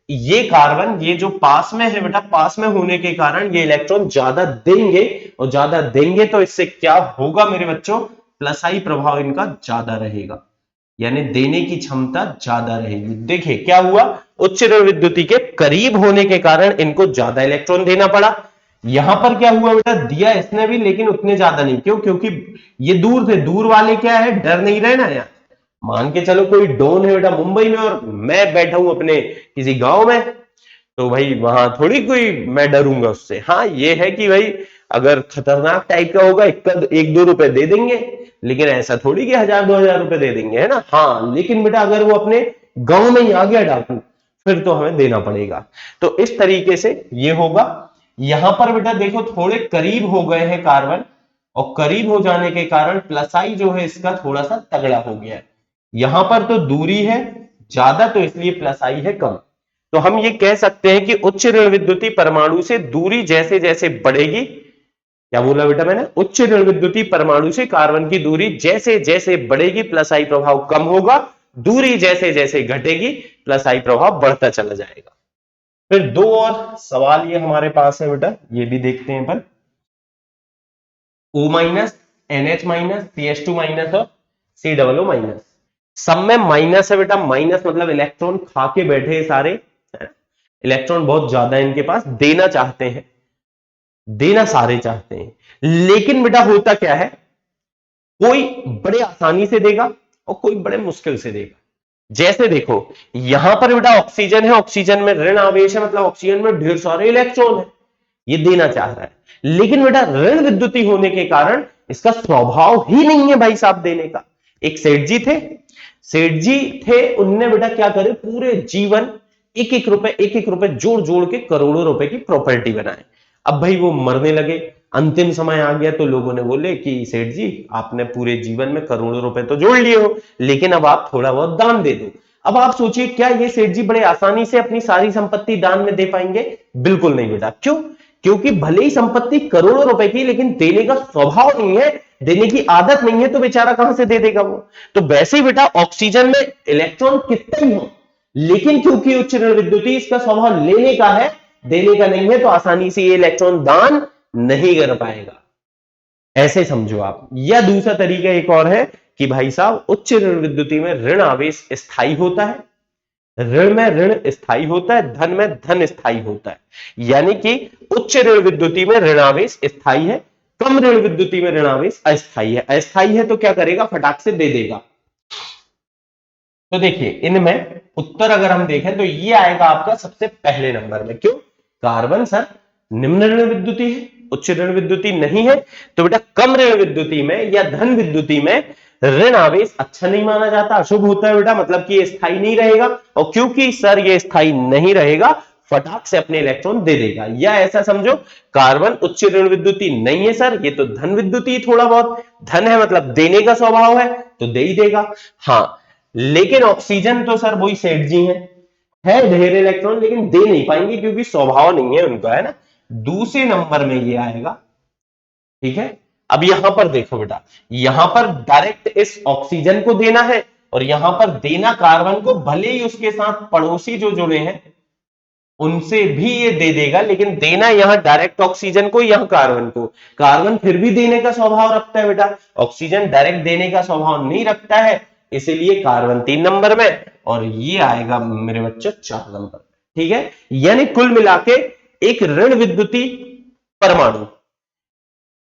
ये कार्बन, ये जो पास में है बेटा, पास में होने के कारण ये इलेक्ट्रॉन ज्यादा देंगे, और ज्यादा देंगे तो इससे क्या होगा मेरे बच्चों, प्लस आई प्रभाव इनका ज्यादा रहेगा, यानी देने की क्षमता ज्यादा रहेगी। देखिए क्या हुआ, उच्च ऋण विद्युती के करीब होने के कारण इनको ज्यादा इलेक्ट्रॉन देना पड़ा। यहां पर क्या हुआ बेटा, दिया इसने भी लेकिन उतने ज्यादा नहीं, क्यों, क्योंकि ये दूर थे, दूर वाले क्या है, डर नहीं रहे ना यार। मान के चलो कोई डॉन है बेटा मुंबई में और मैं बैठा हूं अपने किसी गांव में, तो भाई वहां थोड़ी कोई मैं डरूंगा उससे। हाँ ये है कि भाई अगर खतरनाक टाइप का होगा, एक दो रुपए दे देंगे, लेकिन ऐसा थोड़ी कि 1000-2000 रुपए दे देंगे, है ना। हाँ लेकिन बेटा अगर वो अपने गांव में ही आ गया डाकू, फिर तो हमें देना पड़ेगा। तो इस तरीके से ये होगा। यहां पर बेटा देखो थोड़े करीब हो गए हैं कार्बन, और करीब हो जाने के कारण प्लस आई जो है इसका थोड़ा सा तगड़ा हो गया है। यहां पर तो दूरी है ज्यादा, तो इसलिए प्लस आई है कम। तो हम ये कह सकते हैं कि उच्च ऋण विद्युती परमाणु से दूरी जैसे जैसे बढ़ेगी, क्या बोला बेटा मैंने, उच्च ऋण विद्युती परमाणु से कार्बन की दूरी जैसे जैसे बढ़ेगी प्लस आई प्रभाव कम होगा, दूरी जैसे जैसे घटेगी प्लस आई प्रभाव बढ़ता चला जाएगा। फिर 2 और सवाल ये हमारे पास है बेटा, ये भी देखते हैं अपन। O minus, NH minus, CH2 minus और COO माइनस, सब में माइनस है बेटा। माइनस मतलब इलेक्ट्रॉन खा के बैठे हैं सारे, इलेक्ट्रॉन बहुत ज्यादा है इनके पास, देना चाहते हैं, देना सारे चाहते हैं, लेकिन बेटा होता क्या है, कोई बड़े आसानी से देगा और कोई बड़े मुश्किल से देगा। जैसे देखो यहां पर बेटा ऑक्सीजन है, ऑक्सीजन में ऋण आवेश है, मतलब ऑक्सीजन में ढेर सारे इलेक्ट्रॉन है, ये देना चाह रहा है, लेकिन बेटा ऋण विद्युती होने के कारण इसका स्वभाव ही नहीं है भाई साहब देने का। एक सेठ जी थे, सेठ जी थे, उनने बेटा क्या करे, पूरे जीवन एक एक रुपए जोड़ जोड़ के करोड़ों रुपए की प्रॉपर्टी बनाए। अब भाई वो मरने लगे, अंतिम समय आ गया, तो लोगों ने बोले कि सेठ जी आपने पूरे जीवन में करोड़ों रुपए तो जोड़ लिए हो, लेकिन अब आप थोड़ा बहुत दान दे दो। अब आप सोचिए क्या ये सेठ जी बड़े आसानी से अपनी सारी संपत्ति दान में दे पाएंगे? बिल्कुल नहीं बेटा। क्यों? क्योंकि भले ही संपत्ति करोड़ों रुपए की, लेकिन देने का स्वभाव नहीं है, देने की आदत नहीं है, तो बेचारा कहां से दे देगा वो। तो वैसे ही बेटा ऑक्सीजन में इलेक्ट्रॉन कितने ही हो, लेकिन क्योंकि उच्च ऋण विद्युती इसका स्वभाव लेने का है, देने का नहीं है, तो आसानी से ये इलेक्ट्रॉन दान नहीं कर पाएगा, ऐसे समझो आप। या दूसरा तरीका एक और है कि भाई साहब उच्च ऋण विद्युती में ऋण आवेश स्थायी होता है, ऋण में ऋण स्थायी होता है, धन में धन स्थायी होता है। यानी कि उच्च ऋण विद्युती में ऋणावेश स्थायी है, कम ऋण विद्युती में ऋणावेश अस्थायी है। अस्थायी है तो क्या करेगा, फटाक से दे देगा। तो देखिए इनमें उत्तर अगर हम देखें तो ये आएगा आपका सबसे पहले नंबर में। क्यों? कार्बन सर निम्न ऋण विद्युती है, उच्च ऋण विद्युती नहीं है, तो बेटा कम ऋण विद्युती में या धन विद्युती में ऋण आवेश अच्छा नहीं माना जाता, अशुभ होता है बेटा, मतलब कि ये स्थायी नहीं रहेगा। और क्योंकि सर ये स्थायी नहीं रहेगा, फटाक से अपने इलेक्ट्रॉन दे देगा। या ऐसा समझो कार्बन उच्च ऋण विद्युती नहीं है सर, ये तो धन विद्युती, थोड़ा बहुत धन है, मतलब देने का स्वभाव है, तो दे ही देगा। हाँ लेकिन ऑक्सीजन तो सर वही सेठ जी हैं, है ढेर इलेक्ट्रॉन, लेकिन दे नहीं पाएंगे क्योंकि स्वभाव नहीं है उनका, है ना। दूसरे नंबर में ये आएगा, ठीक है। अब यहां पर देखो बेटा, यहां पर डायरेक्ट इस ऑक्सीजन को देना है और यहां पर देना कार्बन को, भले ही उसके साथ पड़ोसी जो जुड़े हैं उनसे भी ये दे देगा, लेकिन देना यहां डायरेक्ट ऑक्सीजन को, यहां कार्बन को। कार्बन फिर भी देने का स्वभाव रखता है बेटा, ऑक्सीजन डायरेक्ट देने का स्वभाव नहीं रखता है, इसीलिए कार्बन 3 नंबर में और ये आएगा मेरे बच्चों 4 नंबर में, ठीक है। यानी कुल मिला के एक ऋण विद्युतीय परमाणु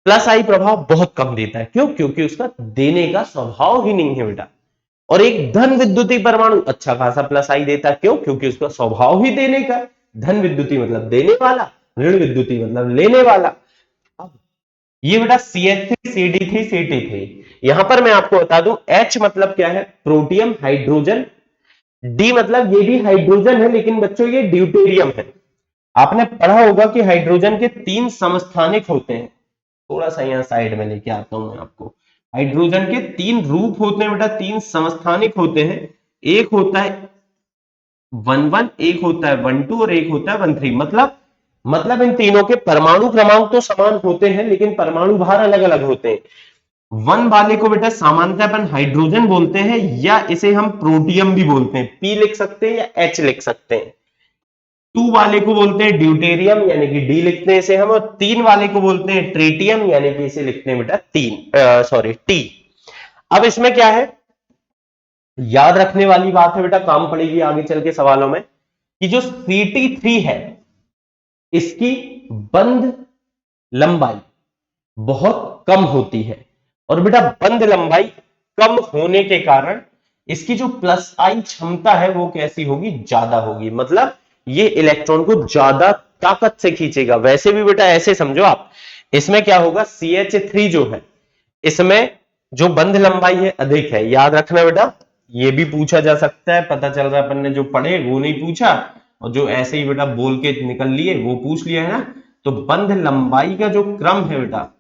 प्लस आई प्रभाव बहुत कम देता है, क्यों? क्योंकि उसका देने का स्वभाव ही नहीं है बेटा। और एक धन विद्युतीय परमाणु अच्छा खासा प्लस आई देता है, क्यों? क्योंकि उसका स्वभाव ही देने का है। धन विद्युतीय मतलब देने वाला, ऋण विद्युतीय मतलब लेने वाला। अब ये बेटा CH3 CD3 CT3, यहां पर मैं आपको बता दूं H मतलब क्या है, प्रोटियम हाइड्रोजन। D मतलब ये भी हाइड्रोजन है, लेकिन बच्चों ये ड्यूटेरियम है। आपने पढ़ा होगा कि हाइड्रोजन के 3 समस्थानिक होते हैं। थोड़ा सा यहाँ साइड में लेके आता हूं मैं आपको। हाइड्रोजन के 3 रूप होते हैं बेटा, 3 समस्थानिक होते हैं। एक होता है 1 1, एक होता है 1 2 और एक होता है 1 3। मतलब इन तीनों के परमाणु क्रमांक तो समान होते हैं, लेकिन परमाणु भार अलग अलग होते हैं। 1 वाले को बेटा सामान्यतः अपन हाइड्रोजन बोलते हैं, या इसे हम प्रोटियम भी बोलते हैं, P लिख सकते हैं या H लिख सकते हैं। 2 वाले को बोलते हैं ड्यूटेरियम, यानी कि डी लिखते हैं इसे हम। और 3 वाले को बोलते हैं ट्रिटियम, यानी कि इसे लिखते हैं बेटा टी। अब इसमें क्या है, याद रखने वाली बात है बेटा, काम पड़ेगी आगे चल के सवालों में, कि जो CT3 है इसकी बंध लंबाई बहुत कम होती है। और बेटा बंध लंबाई कम होने के कारण इसकी जो प्लस आई क्षमता है वो कैसी होगी, ज्यादा होगी। मतलब ये इलेक्ट्रॉन को ज्यादा ताकत से खींचेगा। वैसे भी बेटा ऐसे समझो आप, इसमें क्या होगा, CH3 जो है इसमें जो बंध लंबाई है अधिक है। याद रखना बेटा, ये भी पूछा जा सकता है, पता चल रहा है अपन ने जो पढ़े वो नहीं पूछा, और जो ऐसे ही बेटा बोल के निकल लिए वो पूछ लिया है ना। तो बंध लंबाई का जो क्रम है बेटा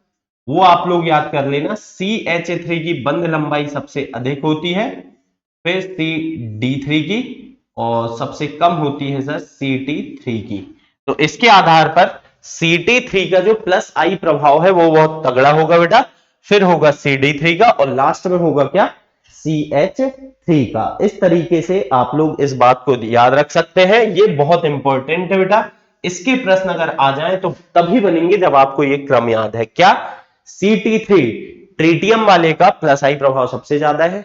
वो आप लोग याद कर लेना। CH3 की बंध लंबाई सबसे अधिक होती है, फिर CD3 की, और सबसे कम होती है सर CT3 की। तो इसके आधार पर CT3 का जो प्लस आई प्रभाव है वो बहुत तगड़ा होगा बेटा, फिर होगा CD3 का, और लास्ट में होगा क्या, CH3 का। इस तरीके से आप लोग इस बात को याद रख सकते हैं, ये बहुत इंपॉर्टेंट है बेटा। इसके प्रश्न अगर आ जाए तो तभी बनेंगे जब आपको ये क्रम याद है। क्या, CT3 ट्रिटियम वाले का प्लस आई प्रभाव सबसे ज्यादा है,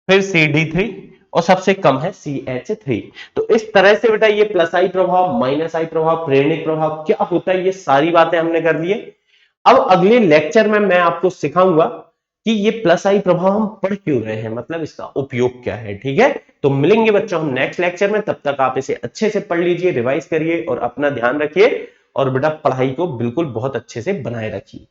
फिर CD3, और सबसे कम है CH3। तो इस तरह से बेटा ये प्लस आई प्रभाव, माइनस आई प्रभाव, प्रेरणिक प्रभाव क्या होता है, ये सारी बातें हमने कर ली है। अब अगले लेक्चर में मैं आपको सिखाऊंगा कि ये प्लस आई प्रभाव हम पढ़ क्यों रहे हैं, मतलब इसका उपयोग क्या है, ठीक है। तो मिलेंगे बच्चों हम नेक्स्ट लेक्चर में, तब तक आप इसे अच्छे से पढ़ लीजिए, रिवाइज करिए और अपना ध्यान रखिए, और बेटा पढ़ाई को बिल्कुल बहुत अच्छे से बनाए रखिए।